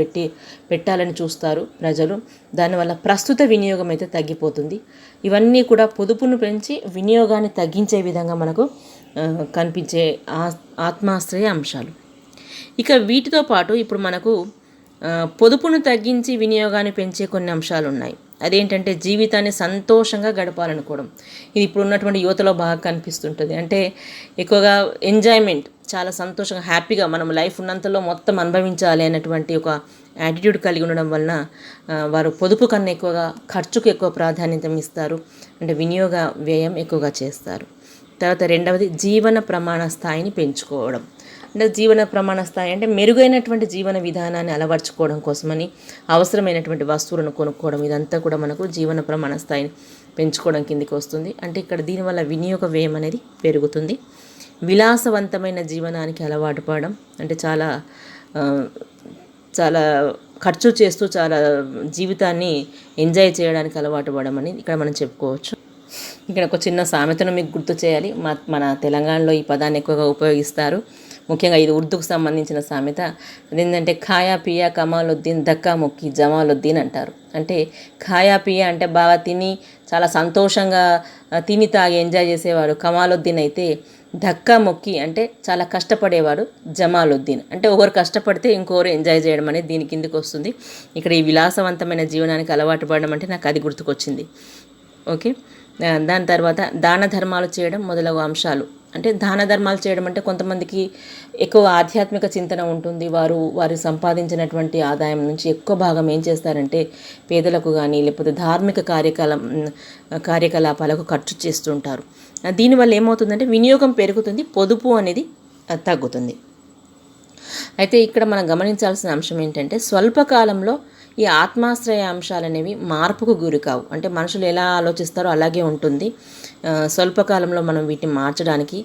పెట్టాలని చూస్తారు ప్రజలు. దానివల్ల ప్రస్తుత వినియోగం అయితే తగ్గిపోతుంది. ఇవన్నీ కూడా పొదుపును పెంచి వినియోగాన్ని తగ్గించే విధంగా మనకు కనిపించే ఆత్మాశ్రయ అంశాలు. ఇక వీటితో పాటు ఇప్పుడు మనకు పొదుపును తగ్గించి వినియోగాన్ని పెంచే కొన్ని అంశాలు ఉన్నాయి. అదేంటంటే జీవితాన్ని సంతోషంగా గడపాలనుకోవడం. ఇది ఇప్పుడు ఉన్నటువంటి యువతలో బాగా కనిపిస్తుంటుంది. అంటే ఎక్కువగా ఎంజాయ్మెంట్, చాలా సంతోషంగా హ్యాపీగా మనం లైఫ్ ఉన్నంతలో మొత్తం అనుభవించాలి అనేటువంటి ఒక యాటిట్యూడ్ కలిగి ఉండడం వలన వారు పొదుపు కన్నా ఎక్కువగా ఖర్చుకు ఎక్కువ ప్రాధాన్యత ఇస్తారు. అంటే వినియోగ వ్యయం ఎక్కువగా చేస్తారు. తర్వాత రెండవది జీవన ప్రమాణ స్థాయిని పెంచుకోవడం. అంటే జీవన ప్రమాణ స్థాయి అంటే మెరుగైనటువంటి జీవన విధానాన్ని అలవర్చుకోవడం కోసమని అవసరమైనటువంటి వస్తువులను కొనుక్కోవడం, ఇదంతా కూడా మనకు జీవన ప్రమాణ స్థాయిని పెంచుకోవడం కిందికి వస్తుంది. అంటే ఇక్కడ దీనివల్ల వినియోగ వ్యయం అనేది పెరుగుతుంది. విలాసవంతమైన జీవనానికి అలవాటు పడడం, అంటే చాలా చాలా ఖర్చు చేస్తూ చాలా జీవితాన్ని ఎంజాయ్ చేయడానికి అలవాటు పడడం అని ఇక్కడ మనం చెప్పుకోవచ్చు. ఇక్కడ ఒక చిన్న సామెతను మీకు గుర్తు చేయాలి. మన తెలంగాణలో ఈ పదాన్ని ఎక్కువగా ఉపయోగిస్తారు. ముఖ్యంగా ఇది ఉర్దూకు సంబంధించిన సామెత. అదేంటంటే ఖాయా పియా కమాలుద్దీన్ దక్కా మొక్కి జమాలుద్దీన్ అంటారు. అంటే ఖాయా పియా అంటే బాగా తిని చాలా సంతోషంగా తిని తాగి ఎంజాయ్ చేసేవాడు కమాలుద్దీన్ అయితే, ధక్కా మొక్కి అంటే చాలా కష్టపడేవాడు జమాలుద్దీన్. అంటే ఒకరు కష్టపడితే ఇంకొకరు ఎంజాయ్ చేయడం అనేది దీని కిందకి వస్తుంది. ఇక్కడ ఈ విలాసవంతమైన జీవనానికి అలవాటు పడడం అంటే నాకు అది గుర్తుకొచ్చింది. ఓకే, దాని తర్వాత దాన ధర్మాలు చేయడం మొదలగు అంశాలు. అంటే దాన ధర్మాలు చేయడం అంటే కొంతమందికి ఎక్కువ ఆధ్యాత్మిక చింతన ఉంటుంది. వారు సంపాదించినటువంటి ఆదాయం నుంచి ఎక్కువ భాగం ఏం చేస్తారంటే పేదలకు కానీ లేకపోతే ధార్మిక కార్యకలాపాలకు ఖర్చు చేస్తుంటారు. దీనివల్ల ఏమవుతుందంటే వినియోగం పెరుగుతుంది, పొదుపు అనేది తగ్గుతుంది. అయితే ఇక్కడ మనం గమనించాల్సిన అంశం ఏంటంటే స్వల్పకాలంలో ఈ ఆత్మాశ్రయ అంశాలు అనేవి మార్పుకు గురి కావు. అంటే మనుషులు ఎలా ఆలోచిస్తారో అలాగే ఉంటుంది. స్వల్పకాలంలో మనం వీటిని మార్చడానికి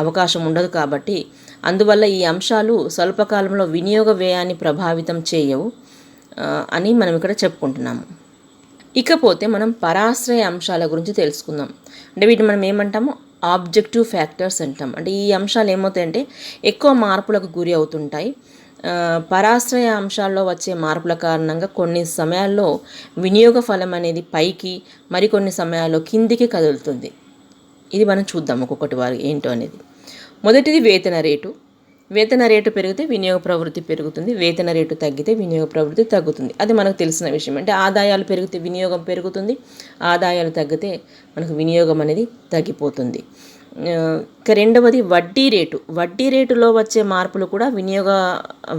అవకాశం ఉండదు. కాబట్టి అందువల్ల ఈ అంశాలు స్వల్పకాలంలో వినియోగ వ్యయాన్ని ప్రభావితం చేయవు అని మనం ఇక్కడ చెప్పుకుంటున్నాము. ఇకపోతే మనం పరాశ్రయ అంశాల గురించి తెలుసుకుందాం. అంటే వీటిని మనం ఏమంటాము, ఆబ్జెక్టివ్ ఫ్యాక్టర్స్ అంటాం. అంటే ఈ అంశాలు ఏమవుతాయంటే ఎక్కువ మార్పులకు గురి అవుతుంటాయి. పరాశ్రయ అంశాల్లో వచ్చే మార్పుల కారణంగా కొన్ని సమయాల్లో వినియోగ ఫలం అనేది పైకి, మరికొన్ని సమయాల్లో కిందికి కదులుతుంది. ఇది మనం చూద్దాం ఒక్కొక్కటి వారు ఏంటో అనేది. మొదటిది వేతన రేటు. వేతన రేటు పెరిగితే వినియోగ ప్రవృత్తి పెరుగుతుంది, వేతన రేటు తగ్గితే వినియోగ ప్రవృత్తి తగ్గుతుంది. అది మనకు తెలిసిన విషయం. అంటే ఆదాయాలు పెరిగితే వినియోగం పెరుగుతుంది, ఆదాయాలు తగ్గితే మనకు వినియోగం అనేది తగ్గిపోతుంది. ఇక రెండవది వడ్డీ రేటు. వడ్డీ రేటులో వచ్చే మార్పులు కూడా వినియోగ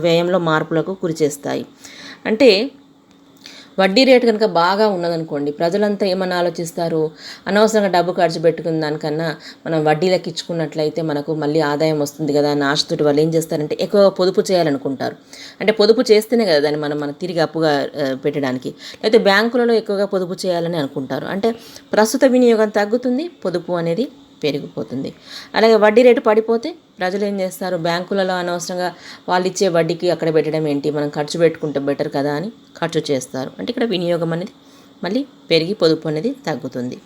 వ్యయంలో మార్పులకు గురిచేస్తాయి. అంటే వడ్డీ రేటు కనుక బాగా ఉన్నదనుకోండి, ప్రజలంతా ఏమన్నా ఆలోచిస్తారు, అనవసరంగా డబ్బు ఖర్చు పెట్టుకున్న దానికన్నా మనం వడ్డీలకు ఇచ్చుకున్నట్లయితే మనకు మళ్ళీ ఆదాయం వస్తుంది కదా అని ఆశతోటి వాళ్ళు ఏం చేస్తారంటే ఎక్కువగా పొదుపు చేయాలనుకుంటారు. అంటే పొదుపు చేస్తేనే కదా దాన్ని మనం తిరిగి అప్పుగా పెట్టడానికి, లేకపోతే బ్యాంకులలో ఎక్కువగా పొదుపు చేయాలని అనుకుంటారు. అంటే ప్రస్తుత వినియోగం తగ్గుతుంది, పొదుపు అనేది పెరిగిపోతుంది. అలాగే వడ్డీ రేటు పడిపోతే ప్రజలు ఏం చేస్తారు, బ్యాంకులలో అనవసరంగా వాళ్ళు ఇచ్చే వడ్డీకి అక్కడ పెట్టడం ఏంటి, మనం ఖర్చు పెట్టుకుంటే బెటర్ కదా అని ఖర్చు చేస్తారు. అంటే ఇక్కడ వినియోగం అనేది మళ్ళీ పెరిగి పొదుపు అనేది తగ్గుతుంది.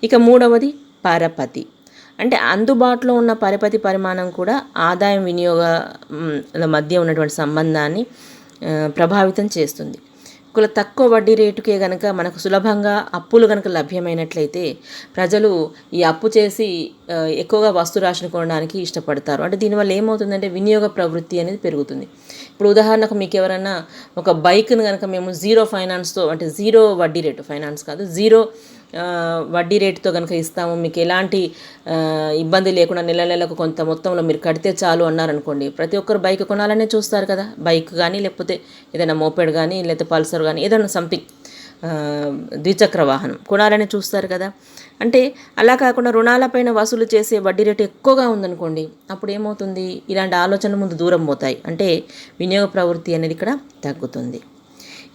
ఇక మూడవది పరపతి. అంటే అందుబాటులో ఉన్న పరపతి పరిమాణం కూడా ఆదాయం వినియోగాల మధ్య ఉన్నటువంటి సంబంధాన్ని ప్రభావితం చేస్తుంది. ఒకవేళ తక్కువ వడ్డీ రేటుకే కనుక మనకు సులభంగా అప్పులు కనుక లభ్యమైనట్లయితే ప్రజలు ఈ అప్పు చేసి ఎక్కువగా వస్తు రాశిని కొనడానికి ఇష్టపడతారు. అంటే దీనివల్ల ఏమవుతుందంటే వినియోగ ప్రవృత్తి అనేది పెరుగుతుంది. ఇప్పుడు ఉదాహరణకు మీకు ఎవరైనా ఒక బైక్ను కనుక మేము జీరో ఫైనాన్స్తో, అంటే జీరో వడ్డీ రేటు, ఫైనాన్స్ కాదు, జీరో వడ్డీ రేటుతో కనుక ఇస్తాము, మీకు ఎలాంటి ఇబ్బంది లేకుండా నెల నెలకు కొంత మొత్తంలో మీరు కడితే చాలు అన్నారనుకోండి, ప్రతి ఒక్కరు బైక్ కొనాలనే చూస్తారు కదా. బైక్ కానీ లేకపోతే ఏదైనా మోపెడ్ కానీ లేకపోతే పల్సర్ కానీ ఏదైనా సంథింగ్ ద్విచక్ర వాహనం కొనాలని చూస్తారు కదా. అంటే అలా కాకుండా రుణాలపైన వసూలు చేసే వడ్డీ రేటు ఎక్కువగా ఉందనుకోండి, అప్పుడు ఏమవుతుంది, ఇలాంటి ఆలోచనలు ముందు దూరం పోతాయి. అంటే వినియోగ ప్రవృత్తి అనేది ఇక్కడ తగ్గుతుంది.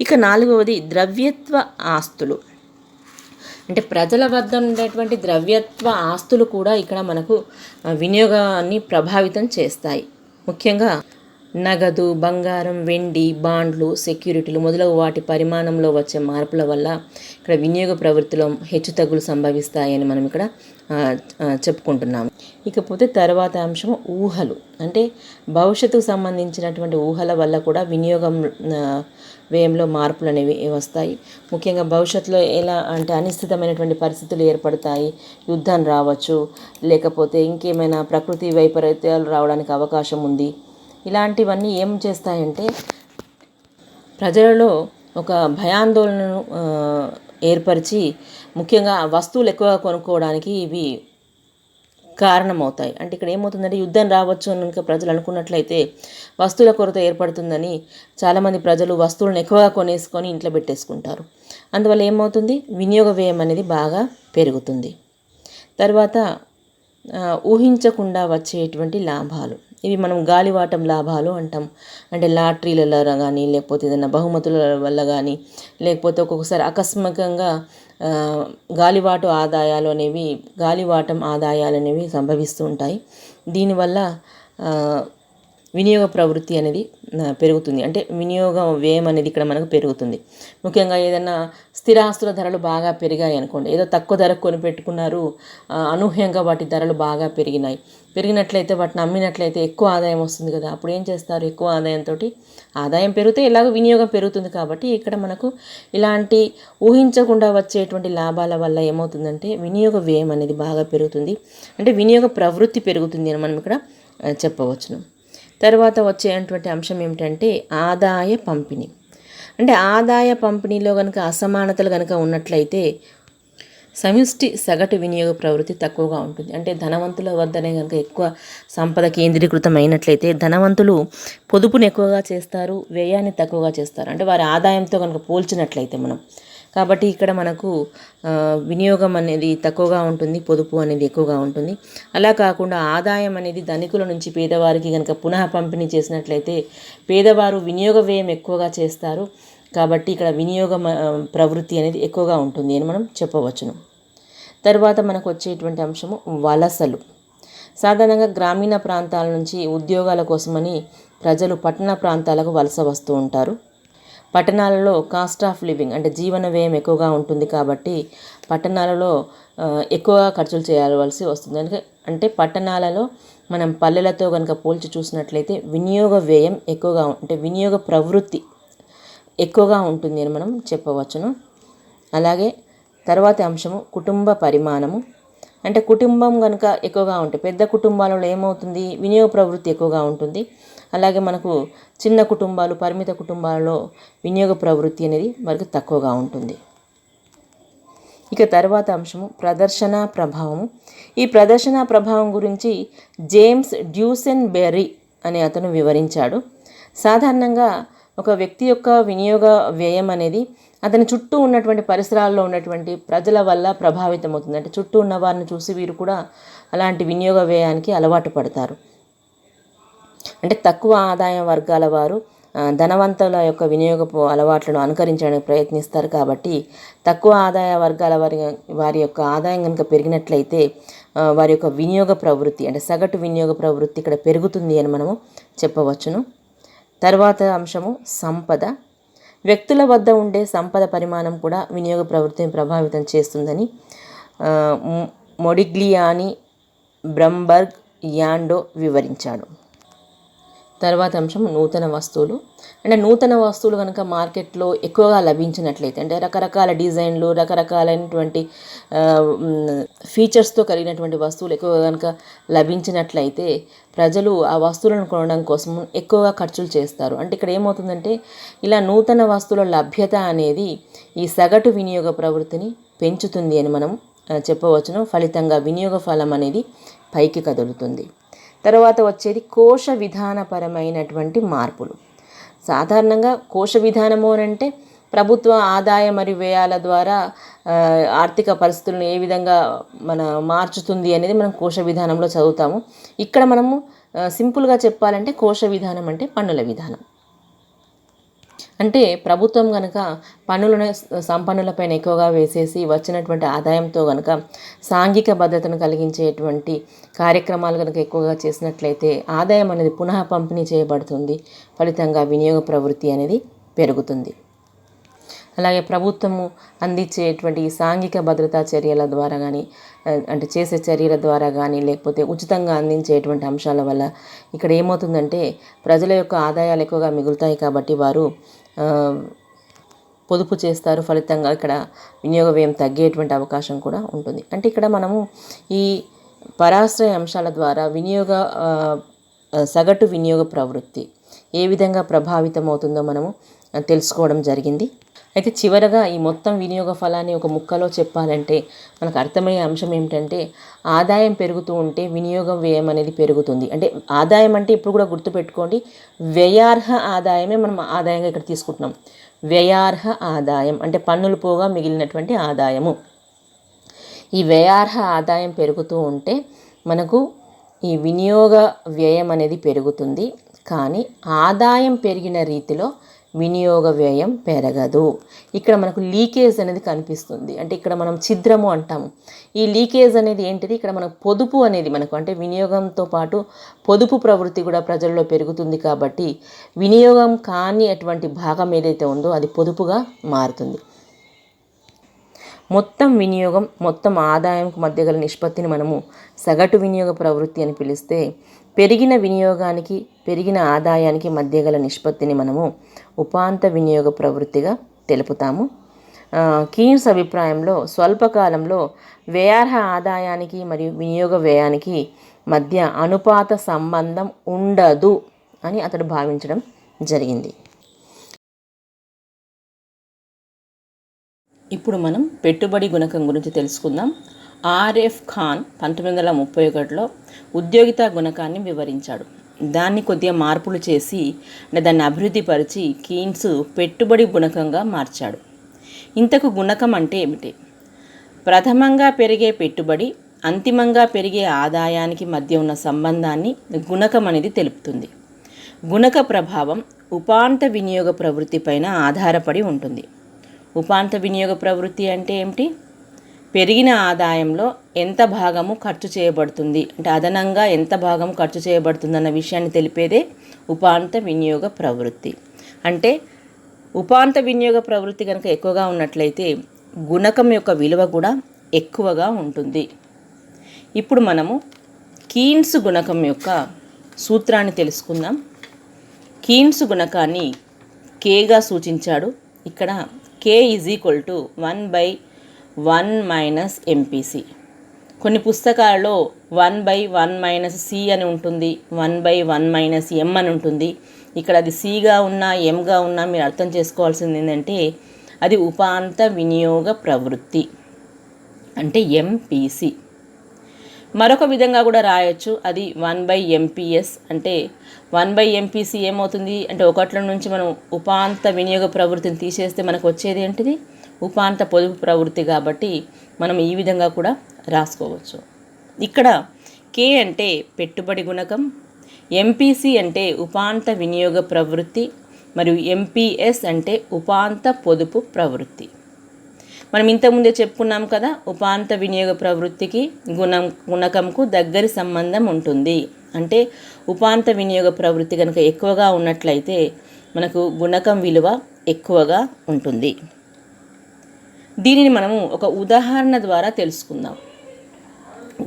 ఇక నాలుగవది ద్రవ్యత్వ ఆస్తులు. అంటే ప్రజల వద్ద ఉండేటువంటి ద్రవ్యత్వ ఆస్తులు కూడా ఇక్కడ మనకు వినియోగాన్ని ప్రభావితం చేస్తాయి. ముఖ్యంగా నగదు, బంగారం, వెండి, బాండ్లు, సెక్యూరిటీలు మొదలగు వాటి పరిమాణంలో వచ్చే మార్పుల వల్ల ఇక్కడ వినియోగ ప్రవృత్తిలో హెచ్చుతగ్గులు సంభవిస్తాయని మనం ఇక్కడ చెప్పుకుంటున్నాము. ఇకపోతే తర్వాత అంశం ఊహలు. అంటే భవిష్యత్తుకు సంబంధించినటువంటి ఊహల వల్ల కూడా వినియోగం వ్యయంలో మార్పులు అనేవి వస్తాయి. ముఖ్యంగా భవిష్యత్తులో ఎలా అంటే అనిశ్చితమైనటువంటి పరిస్థితులు ఏర్పడతాయి, యుద్ధం రావచ్చు, లేకపోతే ఇంకేమైనా ప్రకృతి వైపరీత్యాలు రావడానికి అవకాశం ఉంది. ఇలాంటివన్నీ ఏం చేస్తాయంటే ప్రజలలో ఒక భయాందోళనను ఏర్పరిచి ముఖ్యంగా వస్తువులు ఎక్కువగా కొనుక్కోవడానికి ఇవి కారణమవుతాయి. అంటే ఇక్కడ ఏమవుతుందంటే యుద్ధం రావచ్చు అని కనుక ప్రజలు అనుకున్నట్లయితే వస్తువుల కొరత ఏర్పడుతుందని చాలామంది ప్రజలు వస్తువులను ఎక్కువగా కొనేసుకొని ఇంట్లో పెట్టేసుకుంటారు. అందువల్ల ఏమవుతుంది, వినియోగ వ్యయం అనేది బాగా పెరుగుతుంది. తర్వాత ఊహించకుండా వచ్చేటువంటి లాభాలు, ఇవి మనం గాలివాటం లాభాలు అంటాం. అంటే లాటరీలలో కానీ, లేకపోతే ఏదైనా బహుమతుల వల్ల కానీ, లేకపోతే ఒక్కొక్కసారి ఆకస్మికంగా గాలివాటం ఆదాయాలు అనేవి సంభవిస్తూ ఉంటాయి. దీనివల్ల వినియోగ ప్రవృత్తి అనేది పెరుగుతుంది. అంటే వినియోగ వ్యయం అనేది ఇక్కడ మనకు పెరుగుతుంది. ముఖ్యంగా ఏదైనా స్థిరాస్తుల ధరలు బాగా పెరిగాయి అనుకోండి, ఏదో తక్కువ ధరకు కొనిపెట్టుకున్నారు, అనూహ్యంగా వాటి ధరలు బాగా పెరిగినట్లయితే వాటిని అమ్మినట్లయితే ఎక్కువ ఆదాయం వస్తుంది కదా. అప్పుడు ఏం చేస్తారు, ఎక్కువ ఆదాయంతో ఆదాయం పెరిగితే ఇలాగ వినియోగం పెరుగుతుంది. కాబట్టి ఇక్కడ మనకు ఇలాంటి ఊహించకుండా వచ్చేటువంటి లాభాల వల్ల ఏమవుతుందంటే వినియోగ వ్యయం అనేది బాగా పెరుగుతుంది. అంటే వినియోగ ప్రవృత్తి పెరుగుతుంది అని మనం ఇక్కడ చెప్పవచ్చును. తర్వాత వచ్చేటువంటి అంశం ఏమిటంటే ఆదాయ పంపిణీ. అంటే ఆదాయ పంపిణీలో కనుక అసమానతలు కనుక ఉన్నట్లయితే సమిష్టి సగటు వినియోగ ప్రవృత్తి తక్కువగా ఉంటుంది. అంటే ధనవంతుల వద్దనే కనుక ఎక్కువ సంపద కేంద్రీకృతం అయినట్లయితే ధనవంతులు పొదుపును ఎక్కువగా చేస్తారు, వ్యయాన్ని తక్కువగా చేస్తారు. అంటే వారి ఆదాయంతో కనుక పోల్చినట్లయితే మనం, కాబట్టి ఇక్కడ మనకు వినియోగం అనేది తక్కువగా ఉంటుంది, పొదుపు అనేది ఎక్కువగా ఉంటుంది. అలా కాకుండా ఆదాయం అనేది ధనికుల నుంచి పేదవారికి కనుక పునః పంపిణీ చేసినట్లయితే పేదవారు వినియోగ వ్యయం ఎక్కువగా చేస్తారు. కాబట్టి ఇక్కడ వినియోగ ప్రవృత్తి అనేది ఎక్కువగా ఉంటుంది అని మనం చెప్పవచ్చును. తర్వాత మనకు వచ్చేటువంటి అంశము వలసలు. సాధారణంగా గ్రామీణ ప్రాంతాల నుంచి ఉద్యోగాల కోసమని ప్రజలు పట్టణ ప్రాంతాలకు వలస వస్తూ ఉంటారు. పట్టణాలలో కాస్ట్ ఆఫ్ లివింగ్ అంటే జీవన వ్యయం ఎక్కువగా ఉంటుంది. కాబట్టి పట్టణాలలో ఎక్కువగా ఖర్చులు చేయవలసి వస్తుంది. అంటే పట్టణాలలో మనం పల్లెలతో కనుక పోల్చి చూసినట్లయితే వినియోగ వ్యయం ఎక్కువగా, అంటే వినియోగ ప్రవృత్తి ఎక్కువగా ఉంటుంది అని మనం చెప్పవచ్చును. అలాగే తర్వాతి అంశము కుటుంబ పరిమాణము. అంటే కుటుంబం కనుక ఎక్కువగా ఉంటే, పెద్ద కుటుంబాలలో ఏమవుతుంది, వినియోగ ప్రవృత్తి ఎక్కువగా ఉంటుంది. అలాగే మనకు చిన్న కుటుంబాలు, పరిమిత కుటుంబాలలో వినియోగ ప్రవృత్తి అనేది మనకు తక్కువగా ఉంటుంది. ఇక తర్వాత అంశము ప్రదర్శన ప్రభావము. ఈ ప్రదర్శన ప్రభావం గురించి జేమ్స్ డ్యూసెన్బెర్రీ అనే అతను వివరించాడు. సాధారణంగా ఒక వ్యక్తి యొక్క వినియోగ వ్యయం అనేది అతని చుట్టూ ఉన్నటువంటి పరిసరాల్లో ఉన్నటువంటి ప్రజల వల్ల ప్రభావితం అవుతుంది. అంటే చుట్టూ ఉన్న వారిని చూసి వీరు కూడా అలాంటి వినియోగ వ్యయానికి అలవాటు పడతారు. అంటే తక్కువ ఆదాయ వర్గాల వారు ధనవంతుల యొక్క వినియోగపు అలవాట్లను అనుకరించడానికి ప్రయత్నిస్తారు. కాబట్టి తక్కువ ఆదాయ వర్గాల వారి యొక్క ఆదాయం కనుక పెరిగినట్లయితే వారి యొక్క వినియోగ ప్రవృత్తి, అంటే సగటు వినియోగ ప్రవృత్తి ఇక్కడ పెరుగుతుంది అని మనము చెప్పవచ్చును. తర్వాత అంశము సంపద. వ్యక్తుల వద్ద ఉండే సంపద పరిమాణం కూడా వినియోగ ప్రవృత్తిని ప్రభావితం చేస్తుందని మొడిగ్లియాని, బ్రంబర్గ్, యాండో వివరించాడు. తర్వాత అంశం నూతన వస్తువులు. అంటే నూతన వస్తువులు కనుక మార్కెట్లో ఎక్కువగా లభించినట్లయితే, అంటే రకరకాల డిజైన్లు, రకరకాలైనటువంటి ఫీచర్స్తో కలిగినటువంటి వస్తువులు ఎక్కువగా కనుక లభించినట్లయితే ప్రజలు ఆ వస్తువులను కొనడం కోసం ఎక్కువగా ఖర్చులు చేస్తారు. అంటే ఇక్కడ ఏమవుతుందంటే ఇలా నూతన వస్తువుల లభ్యత అనేది ఈ సగటు వినియోగ ప్రవృత్తిని పెంచుతుంది అని మనం చెప్పవచ్చును. ఫలితంగా వినియోగ ఫలం అనేది పైకి కదులుతుంది. తర్వాత వచ్చేది కోశ విధానపరమైనటువంటి మార్పులు. సాధారణంగా కోశ విధానము అని అంటే ప్రభుత్వ ఆదాయ మరియు వ్యయాల ద్వారా ఆర్థిక పరిస్థితులను ఏ విధంగా మార్చుతుంది అనేది మనం కోశ విధానంలో చదువుతాము. ఇక్కడ మనము సింపుల్గా చెప్పాలంటే కోశ విధానం అంటే పన్నుల విధానం. అంటే ప్రభుత్వం కనుక పన్నులను సంపన్నులపైన ఎక్కువగా వేసేసి వచ్చినటువంటి ఆదాయంతో కనుక సాంఘిక భద్రతను కలిగించేటువంటి కార్యక్రమాలు కనుక ఎక్కువగా చేసినట్లయితే ఆదాయం అనేది పునః పంపిణీ చేయబడుతుంది. ఫలితంగా వినియోగ ప్రవృత్తి అనేది పెరుగుతుంది. అలాగే ప్రభుత్వము అందించేటువంటి సాంఘిక భద్రతా చర్యల ద్వారా కానీ, అంటే చేసే చర్యల ద్వారా కానీ, లేకపోతే ఉచితంగా అందించేటువంటి అంశాల వల్ల ఇక్కడ ఏమవుతుందంటే ప్రజల యొక్క ఆదాయాలు ఎక్కువగా మిగులుతాయి. కాబట్టి వారు పొదుపు చేస్తారు. ఫలితంగా ఇక్కడ వినియోగ వ్యయం తగ్గేటువంటి అవకాశం కూడా ఉంటుంది. అంటే ఇక్కడ మనము ఈ పరాశ్రయ అంశాల ద్వారా సగటు వినియోగ ప్రవృత్తి ఏ విధంగా ప్రభావితం అవుతుందో మనము తెలుసుకోవడం జరిగింది. అయితే చివరగా ఈ మొత్తం వినియోగ ఫలాన్ని ఒక ముక్కలో చెప్పాలంటే మనకు అర్థమయ్యే అంశం ఏమిటంటే, ఆదాయం పెరుగుతూ ఉంటే వినియోగం వ్యయం అనేది పెరుగుతుంది. అంటే ఆదాయం అంటే ఇప్పుడు కూడా గుర్తుపెట్టుకోండి, వ్యయార్హ ఆదాయమే మనం ఆదాయంగా ఇక్కడ తీసుకుంటున్నాం. వ్యయార్హ ఆదాయం అంటే పన్నులు పోగా మిగిలినటువంటి ఆదాయము. ఈ వ్యయార్హ ఆదాయం పెరుగుతూ ఉంటే మనకు ఈ వినియోగ వ్యయం అనేది పెరుగుతుంది. కానీ ఆదాయం పెరిగిన రీతిలో వినియోగ వ్యయం పెరగదు. ఇక్కడ మనకు లీకేజ్ అనేది కనిపిస్తుంది. అంటే ఇక్కడ మనం ఛిద్రము అంటాము. ఈ లీకేజ్ అనేది ఏంటిది, ఇక్కడ మనకు పొదుపు అనేది మనకు అంటే వినియోగంతో పాటు పొదుపు ప్రవృత్తి కూడా ప్రజల్లో పెరుగుతుంది. కాబట్టి వినియోగం కాని అటువంటి భాగం ఏదైతే ఉందో అది పొదుపుగా మారుతుంది. మొత్తం వినియోగం మొత్తం ఆదాయంకు మధ్య గల నిష్పత్తిని మనము సగటు వినియోగ ప్రవృత్తి అని పిలిస్తే, పెరిగిన వినియోగానికి పెరిగిన ఆదాయానికి మధ్య గల నిష్పత్తిని మనము ఉపాంత వినియోగ ప్రవృత్తిగా తెలుపుతాము. కీన్స్ అభిప్రాయంలో స్వల్పకాలంలో వ్యయార్హ ఆదాయానికి మరియు వినియోగ వ్యయానికి మధ్య అనుపాత సంబంధం ఉండదు అని అతడు భావించడం జరిగింది. ఇప్పుడు మనం పెట్టుబడి గుణకం గురించి తెలుసుకుందాం. ఆర్ఎఫ్ ఖాన్ 1931లో ఉద్యోగితా గుణకాన్ని వివరించాడు. దాన్ని కొద్దిగా మార్పులు చేసి దాన్ని అభివృద్ధి పరిచి కీన్స్ పెట్టుబడి గుణకంగా మార్చాడు. ఇంతకు గుణకం అంటే ఏమిటి? ప్రథమంగా పెరిగే పెట్టుబడి అంతిమంగా పెరిగే ఆదాయానికి మధ్య ఉన్న సంబంధాన్ని గుణకం అనేది తెలుపుతుంది. గుణక ప్రభావం ఉపాంత వినియోగ ప్రవృత్తి పైన ఆధారపడి ఉంటుంది. ఉపాంత వినియోగ ప్రవృత్తి అంటే ఏమిటి? పెరిగిన ఆదాయంలో ఎంత భాగము ఖర్చు చేయబడుతుంది, అంటే అదనంగా ఎంత భాగం ఖర్చు చేయబడుతుందన్న విషయాన్ని తెలిపేదే ఉపాంత వినియోగ ప్రవృత్తి. అంటే ఉపాంత వినియోగ ప్రవృత్తి కనుక ఎక్కువగా ఉన్నట్లయితే గుణకం యొక్క విలువ కూడా ఎక్కువగా ఉంటుంది. ఇప్పుడు మనము కీన్స్ గుణకం యొక్క సూత్రాన్ని తెలుసుకుందాం. కీన్స్ గుణకాన్ని కేగా సూచించాడు. ఇక్కడ K = 1/1 - MPC. కొన్ని పుస్తకాలలో 1/1 - C అని ఉంటుంది, 1/1 - M అని ఉంటుంది. ఇక్కడ అది Cగా ఉన్నా Mగా ఉన్నా మీరు అర్థం చేసుకోవాల్సింది ఏంటంటే అది ఉపాంత వినియోగ ప్రవృత్తి అంటే MPC. మరొక విధంగా కూడా రాయొచ్చు, అది 1/MPS. అంటే 1/MPC ఏమవుతుంది అంటే ఒకట్ల నుంచి మనం ఉపాంత వినియోగ ప్రవృత్తిని తీసేస్తే మనకు వచ్చేది ఏంటిది? ఉపాంత పొదుపు ప్రవృత్తి. కాబట్టి మనం ఈ విధంగా కూడా రాసుకోవచ్చు. ఇక్కడ K అంటే పెట్టుబడి గుణకం, MPC అంటే ఉపాంత వినియోగ ప్రవృత్తి మరియు MPS అంటే ఉపాంత పొదుపు ప్రవృత్తి. మనం ఇంతకుముందే చెప్పుకున్నాం కదా, ఉపాంత వినియోగ ప్రవృత్తికి గుణకంకు దగ్గరి సంబంధం ఉంటుంది. అంటే ఉపాంత వినియోగ ప్రవృత్తి కనుక ఎక్కువగా ఉన్నట్లయితే మనకు గుణకం విలువ ఎక్కువగా ఉంటుంది. దీనిని మనము ఒక ఉదాహరణ ద్వారా తెలుసుకుందాం.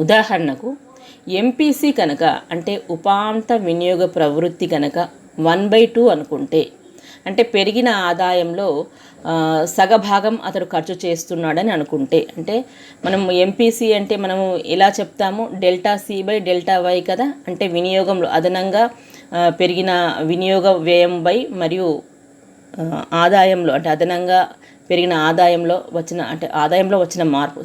ఉదాహరణకు MPC కనుక అంటే ఉపాంత వినియోగ ప్రవృత్తి కనుక 1/2 అనుకుంటే, అంటే పెరిగిన ఆదాయంలో సగభాగం అతడు ఖర్చు చేస్తున్నాడని అనుకుంటే, అంటే మనం MPC అంటే మనము ఎలా చెప్తాము? ΔC/ΔY కదా. అంటే వినియోగంలో అదనంగా పెరిగిన వినియోగ వ్యయం బై మరియు ఆదాయంలో అంటే అదనంగా పెరిగిన ఆదాయంలో వచ్చిన మార్పు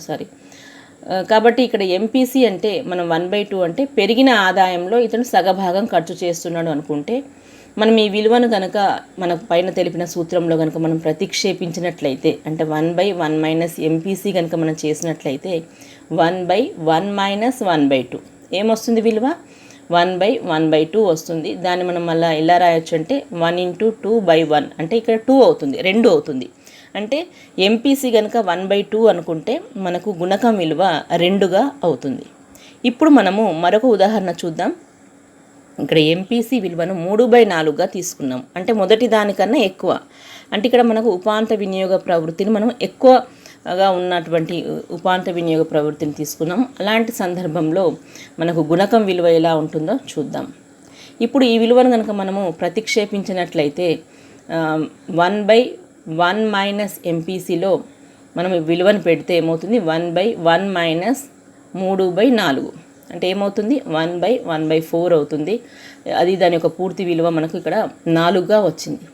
కాబట్టి ఇక్కడ MPC అంటే మనం 1/2 అంటే పెరిగిన ఆదాయంలో ఇతను సగభాగం ఖర్చు చేస్తున్నాడు అనుకుంటే, మనం ఈ విలువను కనుక మన పైన తెలిపిన సూత్రంలో కనుక మనం ప్రతిక్షేపించినట్లయితే, అంటే 1/1 - MPC కనుక మనం చేసినట్లయితే 1/1 - 1/2 ఏమొస్తుంది? విలువ 1/1/2 వస్తుంది. దాన్ని మనం మళ్ళీ ఎలా రాయొచ్చు అంటే 1 × 2/1 అంటే ఇక్కడ 2 అవుతుంది, 2 అవుతుంది. అంటే MPC కనుక 1/2 అనుకుంటే మనకు గుణకం విలువ 2గా అవుతుంది. ఇప్పుడు మనము మరొక ఉదాహరణ చూద్దాం. ఇక్కడ MPC విలువను 3/4గా తీసుకున్నాం, అంటే మొదటి దానికన్నా ఎక్కువ. అంటే ఇక్కడ మనకు ఉపాంత వినియోగ ప్రవృత్తిని మనం ఎక్కువగా ఉన్నటువంటి ఉపాంత వినియోగ ప్రవృత్తిని తీసుకున్నాం. అలాంటి సందర్భంలో మనకు గుణకం విలువ ఎలా ఉంటుందో చూద్దాం. ఇప్పుడు ఈ విలువను కనుక మనము ప్రతిక్షేపించినట్లయితే 1/1 - MPCలో మనం విలువను పెడితే ఏమవుతుంది? 1/1 - 3/4 అంటే ఏమవుతుంది? 1/1/4 అవుతుంది. అది దాని యొక్క పూర్తి విలువ మనకు ఇక్కడ 4గా వచ్చింది.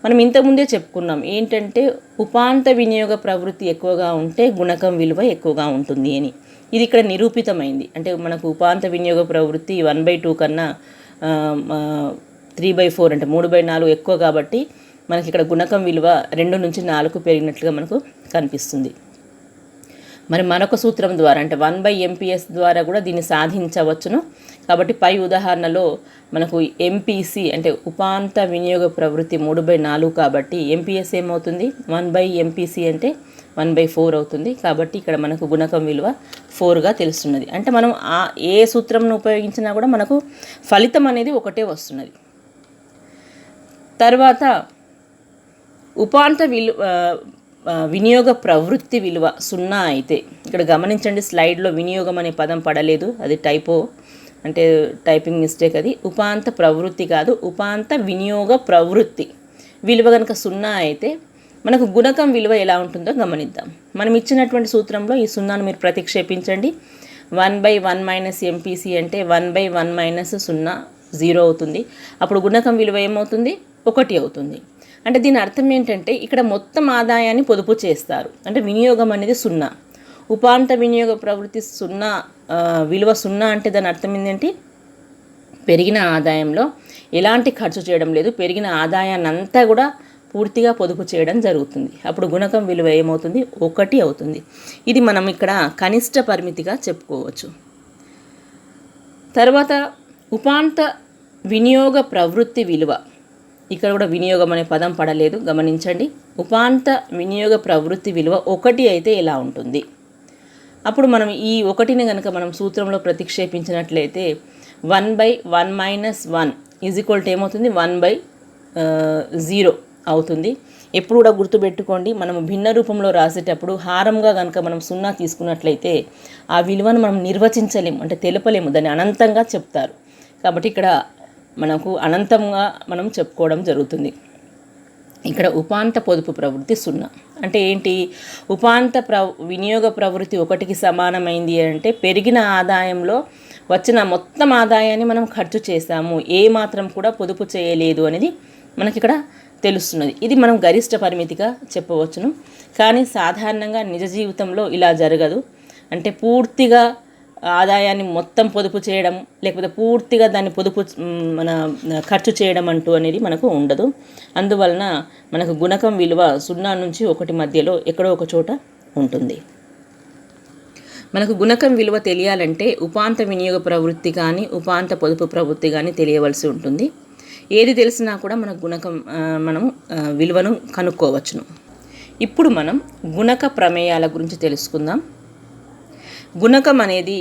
మనం ఇంతకుముందే చెప్పుకున్నాం ఏంటంటే ఉపాంత వినియోగ ప్రవృత్తి ఎక్కువగా ఉంటే గుణకం విలువ ఎక్కువగా ఉంటుంది అని. ఇది ఇక్కడ నిరూపితమైంది. అంటే మనకు ఉపాంత వినియోగ ప్రవృత్తి 1/2 కన్నా 3/4 అంటే 3/4 ఎక్కువ కాబట్టి మనకి ఇక్కడ గుణకం విలువ 2 నుంచి 4 పెరిగినట్లుగా మనకు కనిపిస్తుంది. మరి మరొక సూత్రం ద్వారా అంటే 1/MPS ద్వారా కూడా దీన్ని సాధించవచ్చును. కాబట్టి పై ఉదాహరణలో మనకు MPC అంటే ఉపాంత వినియోగ ప్రవృత్తి 3/4 కాబట్టి MPS ఏమవుతుంది 1/MPC అంటే 1/4 అవుతుంది. కాబట్టి ఇక్కడ మనకు గుణకం విలువ 4గా తెలుస్తున్నది. అంటే మనం ఏ సూత్రంను ఉపయోగించినా కూడా మనకు ఫలితం అనేది ఒకటే వస్తున్నది. తర్వాత ఉపాంత వినియోగ ప్రవృత్తి విలువ 0 అయితే, ఇక్కడ గమనించండి స్లైడ్లో వినియోగం అనే పదం పడలేదు, అది టైపో అంటే టైపింగ్ మిస్టేక్. అది ఉపాంత ప్రవృత్తి కాదు, ఉపాంత వినియోగ ప్రవృత్తి విలువ కనుక 0 అయితే మనకు గుణకం విలువ ఎలా ఉంటుందో గమనిద్దాం. మనం ఇచ్చినటువంటి సూత్రంలో ఈ 0ను మీరు ప్రతిక్షేపించండి. 1/1 - MPC అంటే 1/1 - 0 0 అవుతుంది. అప్పుడు గుణకం విలువ ఏమవుతుంది 1 అవుతుంది. అంటే దీని అర్థం ఏంటంటే ఇక్కడ మొత్తం ఆదాయాన్ని పొదుపు చేస్తారు, అంటే వినియోగం అనేది 0. ఉపాంత వినియోగ ప్రవృత్తి 0 విలువ 0 అంటే దాని అర్థం ఏంటంటే పెరిగిన ఆదాయంలో ఎలాంటి ఖర్చు చేయడం లేదు, పెరిగిన ఆదాయాన్ని అంతా కూడా పూర్తిగా పొదుపు చేయడం జరుగుతుంది. అప్పుడు గుణకం విలువ ఏమవుతుంది 1 అవుతుంది. ఇది మనం ఇక్కడ కనిష్ట పరిమితిగా చెప్పుకోవచ్చు. తర్వాత ఉపాంత వినియోగ ప్రవృత్తి విలువ, ఇక్కడ కూడా వినియోగం అనే పదం పడలేదు, గమనించండి. ఉపాంత వినియోగ ప్రవృత్తి విలువ 1 అయితే ఎలా ఉంటుంది? అప్పుడు మనం ఈ 1ని కనుక మనం సూత్రంలో ప్రతిక్షేపించినట్లయితే 1/1 - 1 = ఏమవుతుంది 1/0 అవుతుంది. ఎప్పుడు కూడా గుర్తుపెట్టుకోండి, మనం భిన్న రూపంలో రాసేటప్పుడు హారంగా కనుక మనం 0 తీసుకున్నట్లయితే ఆ విలువను మనం నిర్వచించలేము, అంటే తెలపలేము, దాన్ని అనంతంగా చెప్తారు. కాబట్టి ఇక్కడ మనకు అనంతంగా మనం చెప్పుకోవడం జరుగుతుంది. ఇక్కడ ఉపాంత పొదుపు ప్రవృత్తి 0 అంటే ఏంటి? ఉపాంత వినియోగ ప్రవృత్తి 1కి సమానమైంది అంటే పెరిగిన ఆదాయంలో వచ్చిన మొత్తం ఆదాయాన్ని మనం ఖర్చు చేసాము, ఏ మాత్రం కూడా పొదుపు చేయలేదు అనేది మనకి ఇక్కడ తెలుస్తున్నది. ఇది మనం గరిష్ట పరిమితిగా చెప్పవచ్చును. కానీ సాధారణంగా నిజ జీవితంలో ఇలా జరగదు. అంటే పూర్తిగా ఆదాయాన్ని మొత్తం పొదుపు చేయడం, లేకపోతే పూర్తిగా దాన్ని మన ఖర్చు చేయడం అంటూ అనేది మనకు ఉండదు. అందువలన మనకు గుణకం విలువ 0 నుంచి 1 మధ్యలో ఎక్కడో ఒక చోట ఉంటుంది. మనకు గుణకం విలువ తెలియాలంటే ఉపాంత వినియోగ ప్రవృత్తి కానీ ఉపాంత పొదుపు ప్రవృత్తి కానీ తెలియవలసి ఉంటుంది. ఏది తెలిసినా కూడా మనకు గుణకం మనం విలువను కనుక్కోవచ్చును. ఇప్పుడు మనం గుణక ప్రమేయాల గురించి తెలుసుకుందాం. గుణకం అనేది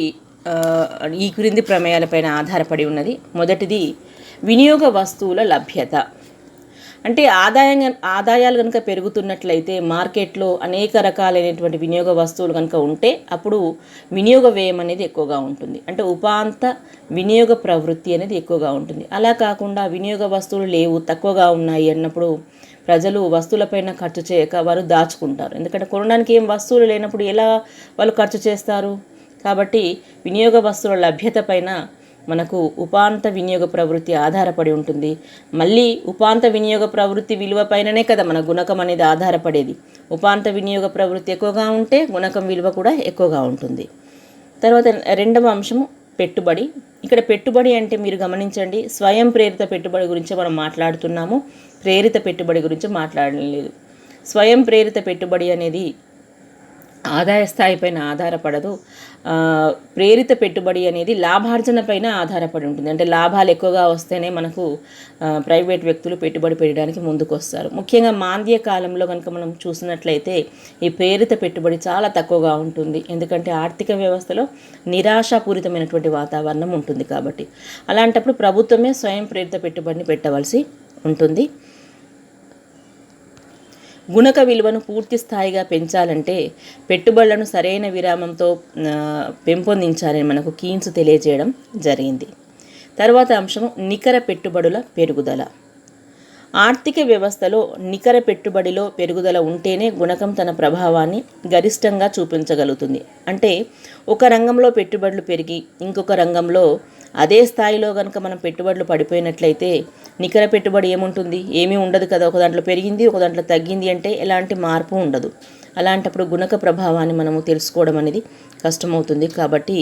ఈ క్రింది ప్రమేయాలపైన ఆధారపడి ఉన్నది. మొదటిది వినియోగ వస్తువుల లభ్యత. అంటే ఆదాయాలు కనుక పెరుగుతున్నట్లయితే మార్కెట్లో అనేక రకాలైనటువంటి వినియోగ వస్తువులు కనుక ఉంటే అప్పుడు వినియోగ వ్యయం అనేది ఎక్కువగా ఉంటుంది, అంటే ఉపాంత వినియోగ ప్రవృత్తి అనేది ఎక్కువగా ఉంటుంది. అలా కాకుండా వినియోగ వస్తువులు లేవు, తక్కువగా ఉన్నాయి అన్నప్పుడు ప్రజలు వస్తువులపైన ఖర్చు చేయక వారు దాచుకుంటారు. ఎందుకంటే కొనడానికి ఏం వస్తువులు లేనప్పుడు ఎలా వాళ్ళు ఖర్చు చేస్తారు? కాబట్టి వినియోగ వస్తువుల లభ్యత పైన మనకు ఉపాంత వినియోగ ప్రవృత్తి ఆధారపడి ఉంటుంది. మళ్ళీ ఉపాంత వినియోగ ప్రవృత్తి విలువ పైననే కదా మన గుణకం అనేది ఆధారపడేది. ఉపాంత వినియోగ ప్రవృత్తి ఎక్కువగా ఉంటే గుణకం విలువ కూడా ఎక్కువగా ఉంటుంది. తర్వాత రెండవ అంశము పెట్టుబడి. ఇక్కడ పెట్టుబడి అంటే మీరు గమనించండి, స్వయం ప్రేరిత పెట్టుబడి గురించి మనం మాట్లాడుతున్నాము, ప్రేరిత పెట్టుబడి గురించి మాట్లాడడం లేదు. స్వయం ప్రేరిత పెట్టుబడి అనేది ఆదాయ స్థాయి పైన ఆధారపడదు. ప్రేరిత పెట్టుబడి అనేది లాభార్జన పైన ఆధారపడి ఉంటుంది. అంటే లాభాలు ఎక్కువగా వస్తేనే మనకు ప్రైవేట్ వ్యక్తులు పెట్టుబడి పెట్టడానికి ముందుకు వస్తారు. ముఖ్యంగా మాంద్య కాలంలో కనుక మనం చూసినట్లయితే ఈ ప్రేరిత పెట్టుబడి చాలా తక్కువగా ఉంటుంది. ఎందుకంటే ఆర్థిక వ్యవస్థలో నిరాశాపూరితమైనటువంటి వాతావరణం ఉంటుంది. కాబట్టి అలాంటప్పుడు ప్రభుత్వమే స్వయం ప్రేరిత పెట్టుబడిని పెట్టవలసి ఉంటుంది. గుణక విలువను పూర్తి స్థాయిగా పెంచాలంటే పెట్టుబడులను సరైన విరామంతో పెంపొందించాలని మనకు కీన్స్ తెలియజేయడం జరిగింది. తర్వాత అంశం నికర పెట్టుబడుల పెరుగుదల. ఆర్థిక వ్యవస్థలో నికర పెట్టుబడిలో పెరుగుదల ఉంటేనే గుణకం తన ప్రభావాన్ని గరిష్టంగా చూపించగలుగుతుంది. అంటే ఒక రంగంలో పెట్టుబడులు పెరిగి ఇంకొక రంగంలో అదే స్థాయిలో కనుక మనం పెట్టుబడులు పడిపోయినట్లయితే నికర పెట్టుబడి ఏముంటుంది? ఏమీ ఉండదు కదా. ఒక దాంట్లో పెరిగింది, ఒక దాంట్లో తగ్గింది అంటే ఎలాంటి మార్పు ఉండదు. అలాంటప్పుడు గుణక ప్రభావాన్ని మనము తెలుసుకోవడం అనేది కష్టమవుతుంది. కాబట్టి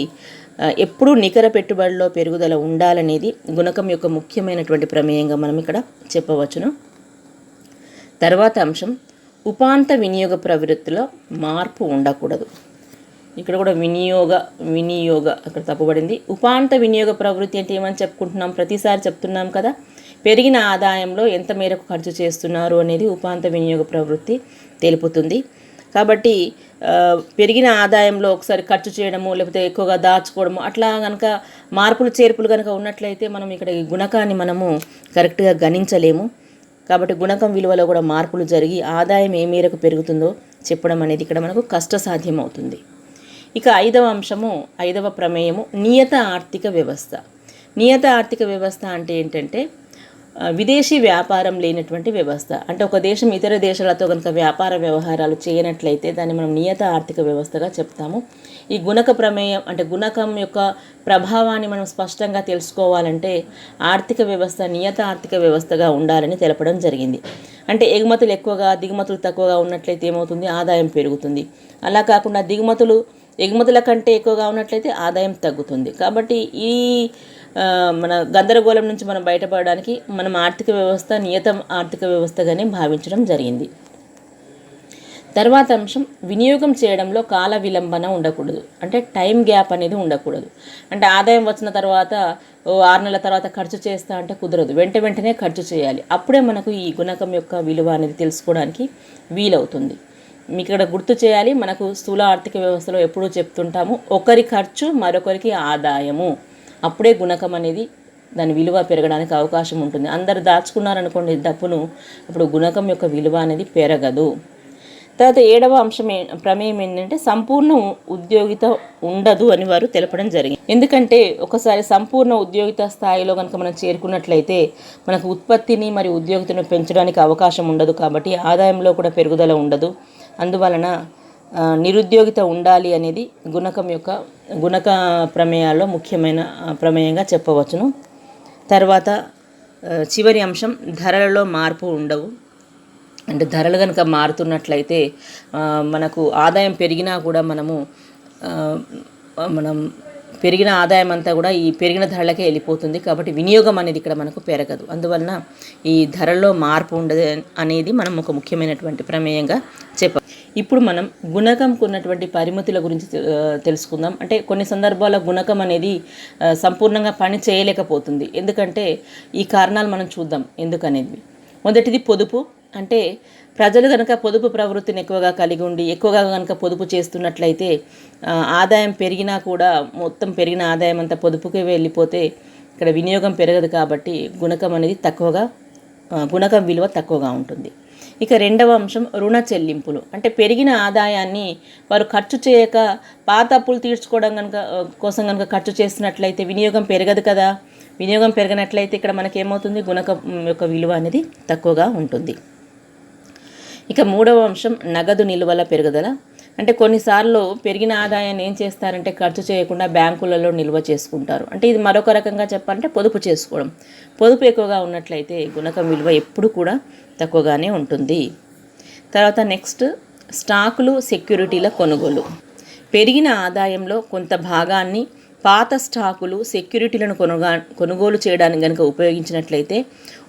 ఎప్పుడూ నికర పెట్టుబడిలో పెరుగుదల ఉండాలనేది గుణకం యొక్క ముఖ్యమైనటువంటి ప్రమేయంగా మనం ఇక్కడ చెప్పవచ్చును. తర్వాత అంశం, ఉపాంత వినియోగ ప్రవృత్తిలో మార్పు ఉండకూడదు. ఇక్కడ కూడా వినియోగ అక్కడ తప్పుబడింది. ఉపాంత వినియోగ ప్రవృత్తి అంటే ఏమని చెప్పుకుంటున్నాం? ప్రతిసారి చెప్తున్నాం కదా, పెరిగిన ఆదాయంలో ఎంత మేరకు ఖర్చు చేస్తున్నారు అనేది ఉపాంత వినియోగ ప్రవృత్తి తెలుపుతుంది. కాబట్టి పెరిగిన ఆదాయంలో ఒకసారి ఖర్చు చేయడము, లేకపోతే ఎక్కువగా దాచుకోవడము, అట్లా కనుక మార్పులు చేర్పులు కనుక ఉన్నట్లయితే మనం ఇక్కడ ఈ గుణకాన్ని మనము కరెక్ట్గా గణించలేము. కాబట్టి గుణకం విలువలో కూడా మార్పులు జరిగి ఆదాయం ఏ మేరకు పెరుగుతుందో చెప్పడం అనేది ఇక్కడ మనకు కష్టసాధ్యం అవుతుంది. ఇక ఐదవ ప్రమేయము నియత ఆర్థిక వ్యవస్థ. నియత ఆర్థిక వ్యవస్థ అంటే ఏంటంటే విదేశీ వ్యాపారం లేనటువంటి వ్యవస్థ. అంటే ఒక దేశం ఇతర దేశాలతో కనుక వ్యాపార వ్యవహారాలు చేయనట్లయితే దాన్ని మనం నియత ఆర్థిక వ్యవస్థగా చెప్తాము. ఈ గుణక ప్రమేయం అంటే గుణకం యొక్క ప్రభావాన్ని మనం స్పష్టంగా తెలుసుకోవాలంటే ఆర్థిక వ్యవస్థ నియత ఆర్థిక వ్యవస్థగా ఉండాలని తెలపడం జరిగింది. అంటే ఎగుమతులు ఎక్కువగా దిగుమతులు తక్కువగా ఉన్నట్లయితే ఏమవుతుంది? ఆదాయం పెరుగుతుంది. అలా కాకుండా ఎగుమతుల కంటే ఎక్కువగా ఉన్నట్లయితే ఆదాయం తగ్గుతుంది. కాబట్టి ఈ మన గందరగోళం నుంచి మనం బయటపడడానికి మనం ఆర్థిక వ్యవస్థ నియత ఆర్థిక వ్యవస్థగానే భావించడం జరిగింది. తర్వాత అంశం, వినియోగం చేయడంలో కాల విలంబన ఉండకూడదు. అంటే టైం గ్యాప్ అనేది ఉండకూడదు. అంటే ఆదాయం వచ్చిన తర్వాత 6 నెలల తర్వాత ఖర్చు చేస్తా అంటే కుదరదు. వెంటనే ఖర్చు చేయాలి. అప్పుడే మనకు ఈ గుణకం యొక్క విలువ అనేది తెలుసుకోవడానికి వీలవుతుంది. మీకు ఇక్కడ గుర్తు చేయాలి, మనకు స్థూల ఆర్థిక వ్యవస్థలో ఎప్పుడూ చెప్తుంటాము, ఒకరి ఖర్చు మరొకరికి ఆదాయము. అప్పుడే గుణకం అనేది దాని విలువ పెరగడానికి అవకాశం ఉంటుంది. అందరు దాచుకున్నారనుకోండి డబ్బును, అప్పుడు గుణకం యొక్క విలువ అనేది పెరగదు. తర్వాత 7వ ప్రమేయం ఏంటంటే సంపూర్ణ ఉద్యోగిత ఉండదు అని వారు తెలపడం జరిగింది. ఎందుకంటే ఒకసారి సంపూర్ణ ఉద్యోగిత స్థాయిలో కనుక మనం చేరుకున్నట్లయితే మనకు ఉత్పత్తిని మరియు ఉద్యోగితను పెంచడానికి అవకాశం ఉండదు. కాబట్టి ఆదాయంలో కూడా పెరుగుదల ఉండదు. అందువలన నిరుద్యోగిత ఉండాలి అనేది గుణక ప్రమేయాల్లో ముఖ్యమైన ప్రమేయంగా చెప్పవచ్చును. తర్వాత చివరి అంశం, ధరలలో మార్పు ఉండవు. అంటే ధరలు కనుక మారుతున్నట్లయితే మనకు ఆదాయం పెరిగినా కూడా మనం పెరిగిన ఆదాయం అంతా కూడా ఈ పెరిగిన ధరలకే వెళ్ళిపోతుంది. కాబట్టి వినియోగం అనేది ఇక్కడ మనకు పెరగదు. అందువలన ఈ ధరల్లో మార్పు ఉండదు అనేది మనం ఒక ముఖ్యమైనటువంటి ప్రమేయంగా చెప్పాలి. ఇప్పుడు మనం గుణకంకు ఉన్నటువంటి పరిమితుల గురించి తెలుసుకుందాం. అంటే కొన్ని సందర్భాల్లో గుణకం అనేది సంపూర్ణంగా పని చేయలేకపోతుంది. ఎందుకంటే ఈ కారణాలు మనం చూద్దాం ఎందుకనేది. మొదటిది పొదుపు. అంటే ప్రజలు కనుక పొదుపు ప్రవృత్తిని ఎక్కువగా కలిగి ఉండి ఎక్కువగా కనుక పొదుపు చేస్తున్నట్లయితే ఆదాయం పెరిగినా కూడా మొత్తం పెరిగిన ఆదాయం అంతా పొదుపుకే వెళ్ళిపోతే ఇక్కడ వినియోగం పెరగదు. కాబట్టి గుణకం విలువ తక్కువగా ఉంటుంది. ఇక 2వ అంశం, రుణ చెల్లింపులు. అంటే పెరిగిన ఆదాయాన్ని వారు ఖర్చు చేయక పాత అప్పులు తీర్చుకోవడం కోసం కనుక ఖర్చు చేస్తున్నట్లయితే వినియోగం పెరగదు కదా. వినియోగం పెరగనట్లయితే ఇక్కడ మనకేమవుతుంది? గుణకం యొక్క విలువ అనేది తక్కువగా ఉంటుంది. ఇక 3వ అంశం, నగదు నిల్వల పెరుగుదల. అంటే కొన్నిసార్లు పెరిగిన ఆదాయాన్ని ఏం చేస్తారంటే ఖర్చు చేయకుండా బ్యాంకులలో నిల్వ చేసుకుంటారు. అంటే ఇది మరొక రకంగా చెప్పాలంటే పొదుపు చేసుకోవడం. పొదుపు ఎక్కువగా ఉన్నట్లయితే గుణకం విలువ ఎప్పుడు కూడా తక్కువగానే ఉంటుంది. తర్వాత నెక్స్ట్, స్టాకులు సెక్యూరిటీల కొనుగోలు. పెరిగిన ఆదాయంలో కొంత భాగాన్ని పాత స్టాకులు సెక్యూరిటీలను కొనుగోలు చేయడానికి కనుక ఉపయోగించినట్లయితే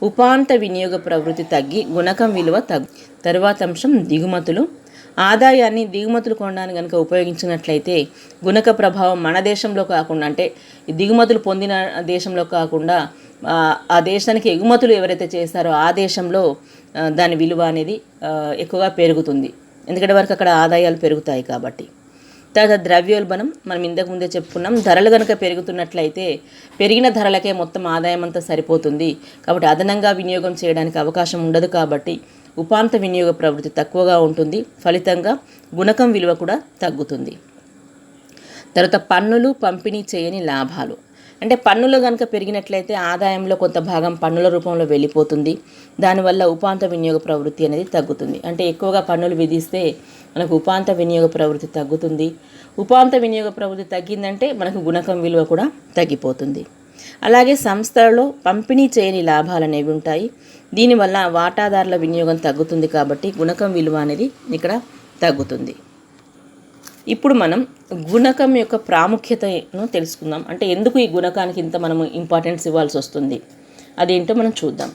ఉపాంత వినియోగ ప్రవృత్తి తగ్గి గుణకం విలువ తర్వాత అంశం, దిగుమతులు. ఆదాయాన్ని దిగుమతులు కొనడానికి కనుక ఉపయోగించినట్లయితే గుణక ప్రభావం మన దేశంలో కాకుండా, అంటే దిగుమతులు పొందిన దేశంలో కాకుండా ఆ దేశానికి ఎగుమతులు ఎవరైతే చేస్తారో ఆ దేశంలో దాని విలువ అనేది ఎక్కువగా పెరుగుతుంది. ఎందుకంటే వారికి అక్కడ ఆదాయాలు పెరుగుతాయి కాబట్టి. తర్వాత ద్రవ్యోల్బణం. మనం ఇంతకుముందే చెప్పుకున్నాం, ధరలు కనుక పెరుగుతున్నట్లయితే పెరిగిన ధరలకే మొత్తం ఆదాయం అంతా సరిపోతుంది. కాబట్టి అదనంగా వినియోగం చేయడానికి అవకాశం ఉండదు. కాబట్టి ఉపాంత వినియోగ ప్రవృత్తి తక్కువగా ఉంటుంది. ఫలితంగా గుణకం విలువ కూడా తగ్గుతుంది. తర్వాత పన్నులు పంపిణీ చేయని లాభాలు. అంటే పన్నులు కనుక పెరిగినట్లయితే ఆదాయంలో కొంత భాగం పన్నుల రూపంలో వెళ్ళిపోతుంది. దానివల్ల ఉపాంత వినియోగ ప్రవృత్తి అనేది తగ్గుతుంది. అంటే ఎక్కువగా పన్నులు విధిస్తే మనకు ఉపాంత వినియోగ ప్రవృత్తి తగ్గుతుంది. ఉపాంత వినియోగ ప్రవృత్తి తగ్గిందంటే మనకు గుణకం విలువ కూడా తగ్గిపోతుంది. అలాగే సంస్థలలో పంపిణీ చేయని లాభాలు అనేవి ఉంటాయి. దీనివల్ల వాటాదారుల వినియోగం తగ్గుతుంది కాబట్టి గుణకం విలువ అనేది ఇక్కడ తగ్గుతుంది. ఇప్పుడు మనం గుణకం యొక్క ప్రాముఖ్యతను తెలుసుకుందాం. అంటే ఎందుకు ఈ గుణకానికి ఇంత మనము ఇంపార్టెన్స్ ఇవ్వాల్సి వస్తుంది అదేంటో మనం చూద్దాం.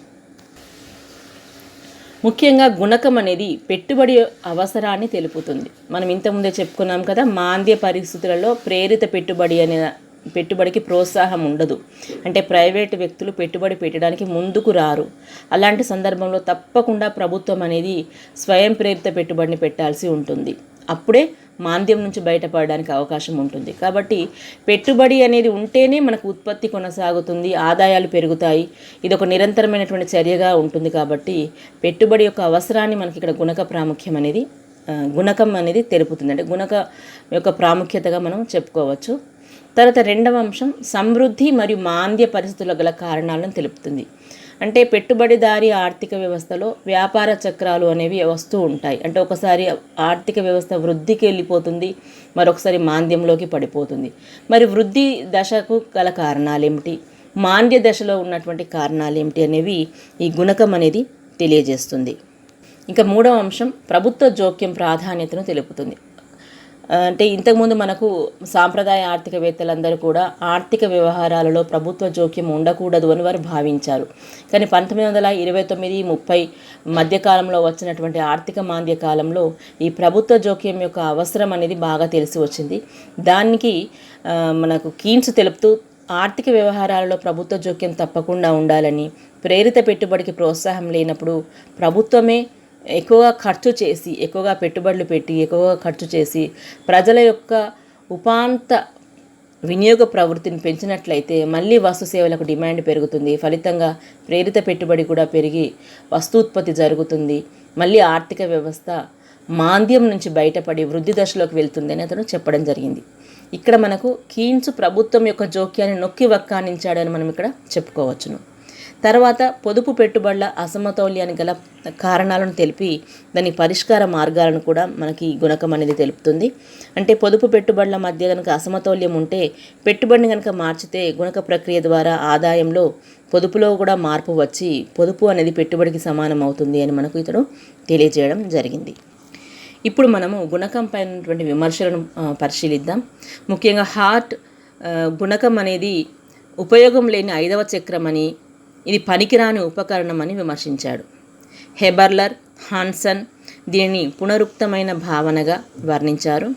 ముఖ్యంగా గుణకం అనేది పెట్టుబడి అవసరాన్ని తెలుపుతుంది. మనం ఇంతకుముందే చెప్పుకున్నాం కదా, మాంద్య పరిస్థితులలో ప్రేరిత పెట్టుబడికి ప్రోత్సాహం ఉండదు. అంటే ప్రైవేటు వ్యక్తులు పెట్టుబడి పెట్టడానికి ముందుకు రారు. అలాంటి సందర్భంలో తప్పకుండా ప్రభుత్వం అనేది స్వయం ప్రేరిత పెట్టుబడిని పెట్టాల్సి ఉంటుంది. అప్పుడే మాంద్యం నుంచి బయటపడడానికి అవకాశం ఉంటుంది. కాబట్టి పెట్టుబడి అనేది ఉంటేనే మనకు ఉత్పత్తి కొనసాగుతుంది, ఆదాయాలు పెరుగుతాయి. ఇది ఒక నిరంతరమైనటువంటి చర్యగా ఉంటుంది. కాబట్టి పెట్టుబడి యొక్క అవసరాన్ని మనకి ఇక్కడ గుణకం అనేది తెలుపుతుంది. అంటే గుణక యొక్క ప్రాముఖ్యతగా మనం చెప్పుకోవచ్చు. తర్వాత రెండవ అంశం సమృద్ధి మరియు మాంద్య పరిస్థితుల గల కారణాలను తెలుపుతుంది. అంటే పెట్టుబడిదారీ ఆర్థిక వ్యవస్థలో వ్యాపార చక్రాలు అనేవి వస్తూ ఉంటాయి. అంటే ఒకసారి ఆర్థిక వ్యవస్థ వృద్ధికి వెళ్ళిపోతుంది, మరొకసారి మాంద్యంలోకి పడిపోతుంది. మరి వృద్ధి దశకు గల కారణాలు ఏమిటి, మాంద్య దశలో ఉన్నటువంటి కారణాలు ఏమిటి అనేవి ఈ గుణకం అనేది తెలియజేస్తుంది. ఇంకా మూడవ అంశం ప్రభుత్వ జోక్యం ప్రాధాన్యతను తెలుపుతుంది. అంటే ఇంతకుముందు మనకు సాంప్రదాయ ఆర్థికవేత్తలందరూ కూడా ఆర్థిక వ్యవహారాలలో ప్రభుత్వ జోక్యం ఉండకూడదు అని వారు భావించారు. కానీ 1929-30 మధ్యకాలంలో వచ్చినటువంటి ఆర్థిక మాంద్య కాలంలో ఈ ప్రభుత్వ జోక్యం యొక్క అవసరం అనేది బాగా తెలిసి వచ్చింది. దానికి మనకు కీన్స్ తెలుపుతూ ఆర్థిక వ్యవహారాలలో ప్రభుత్వ జోక్యం తప్పకుండా ఉండాలని, ప్రేరిత పెట్టుబడికి ప్రోత్సాహం లేనప్పుడు ప్రభుత్వమే ఎక్కువగా ఖర్చు చేసి, ఎక్కువగా పెట్టుబడులు పెట్టి, ఎక్కువగా ఖర్చు చేసి ప్రజల యొక్క ఉపాంత వినియోగ ప్రవృత్తిని పెంచినట్లయితే మళ్ళీ వస్తు సేవలకు డిమాండ్ పెరుగుతుంది. ఫలితంగా ప్రేరిత పెట్టుబడి కూడా పెరిగి వస్తూత్పత్తి జరుగుతుంది. మళ్ళీ ఆర్థిక వ్యవస్థ మాంద్యం నుంచి బయటపడి వృద్ధి దశలోకి వెళ్తుందని అతను చెప్పడం జరిగింది. ఇక్కడ మనకు కీన్స్ ప్రభుత్వం యొక్క జోక్యాన్ని నొక్కి వక్కానించాడని మనం ఇక్కడ చెప్పుకోవచ్చును. తర్వాత పొదుపు పెట్టుబడుల అసమతౌల్యానికి గల కారణాలను తెలిపి దాని పరిష్కార మార్గాలను కూడా మనకి గుణకం అనేది తెలుపుతుంది. అంటే పొదుపు పెట్టుబడుల మధ్య కనుక అసమతౌల్యం ఉంటే పెట్టుబడిని కనుక మార్చితే గుణక ప్రక్రియ ద్వారా ఆదాయంలో పొదుపులో కూడా మార్పు వచ్చి పొదుపు అనేది పెట్టుబడికి సమానం అవుతుంది అని మనకు ఇతడు తెలియజేయడం జరిగింది. ఇప్పుడు మనము గుణకం పైనటువంటి విమర్శలను పరిశీలిద్దాం. ముఖ్యంగా గుణకం అనేది ఉపయోగం లేని 5వ చక్రం అని, ఇది పనికిరాని ఉపకరణం అని విమర్శించాడు. హెబర్లర్, హాన్సన్ దీనిని పునరుక్తమైన భావనగా వర్ణించారు.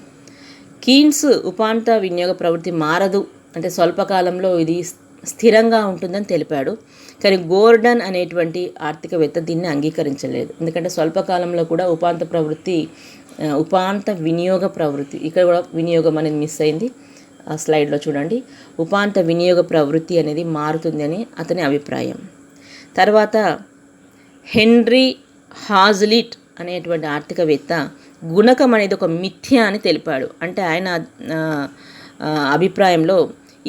కీన్స్ ఉపాంత వినియోగ ప్రవృత్తి మారదు, అంటే స్వల్పకాలంలో ఇది స్థిరంగా ఉంటుందని తెలిపాడు. కానీ గోర్డన్ అనేటువంటి ఆర్థికవేత్త దీన్ని అంగీకరించలేదు. ఎందుకంటే స్వల్పకాలంలో కూడా ఉపాంత వినియోగ ప్రవృత్తి, ఇక్కడ కూడా వినియోగం అనేది మిస్ అయింది. ఆ స్లైడ్లో చూడండి, ఉపాంత వినియోగ ప్రవృత్తి అనేది మారుతుంది అని అతని అభిప్రాయం. తర్వాత హెన్రీ హాజ్లిట్ అనేటువంటి ఆర్థికవేత్త గుణకం అనేది ఒక మిథ్య అని తెలిపాడు. అంటే ఆయన అభిప్రాయంలో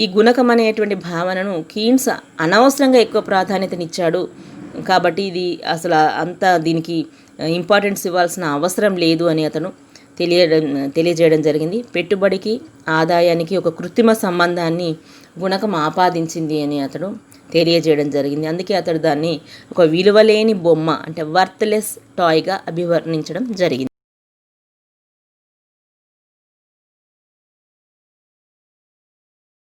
ఈ గుణకం అనేటువంటి భావనను కీన్స్ అనవసరంగా ఎక్కువ ప్రాధాన్యతనిచ్చాడు. కాబట్టి ఇది అసలు దీనికి ఇంపార్టెన్స్ ఇవ్వాల్సిన అవసరం లేదు అని అతను తెలియజేయడం జరిగింది. పెట్టుబడికి ఆదాయానికి ఒక కృత్రిమ సంబంధాన్ని గుణకం ఆపాదించింది అని అతడు తెలియజేయడం జరిగింది. అందుకే అతడు దాన్ని ఒక విలువలేని బొమ్మ, అంటే వర్త్లెస్ టాయ్గా అభివర్ణించడం జరిగింది.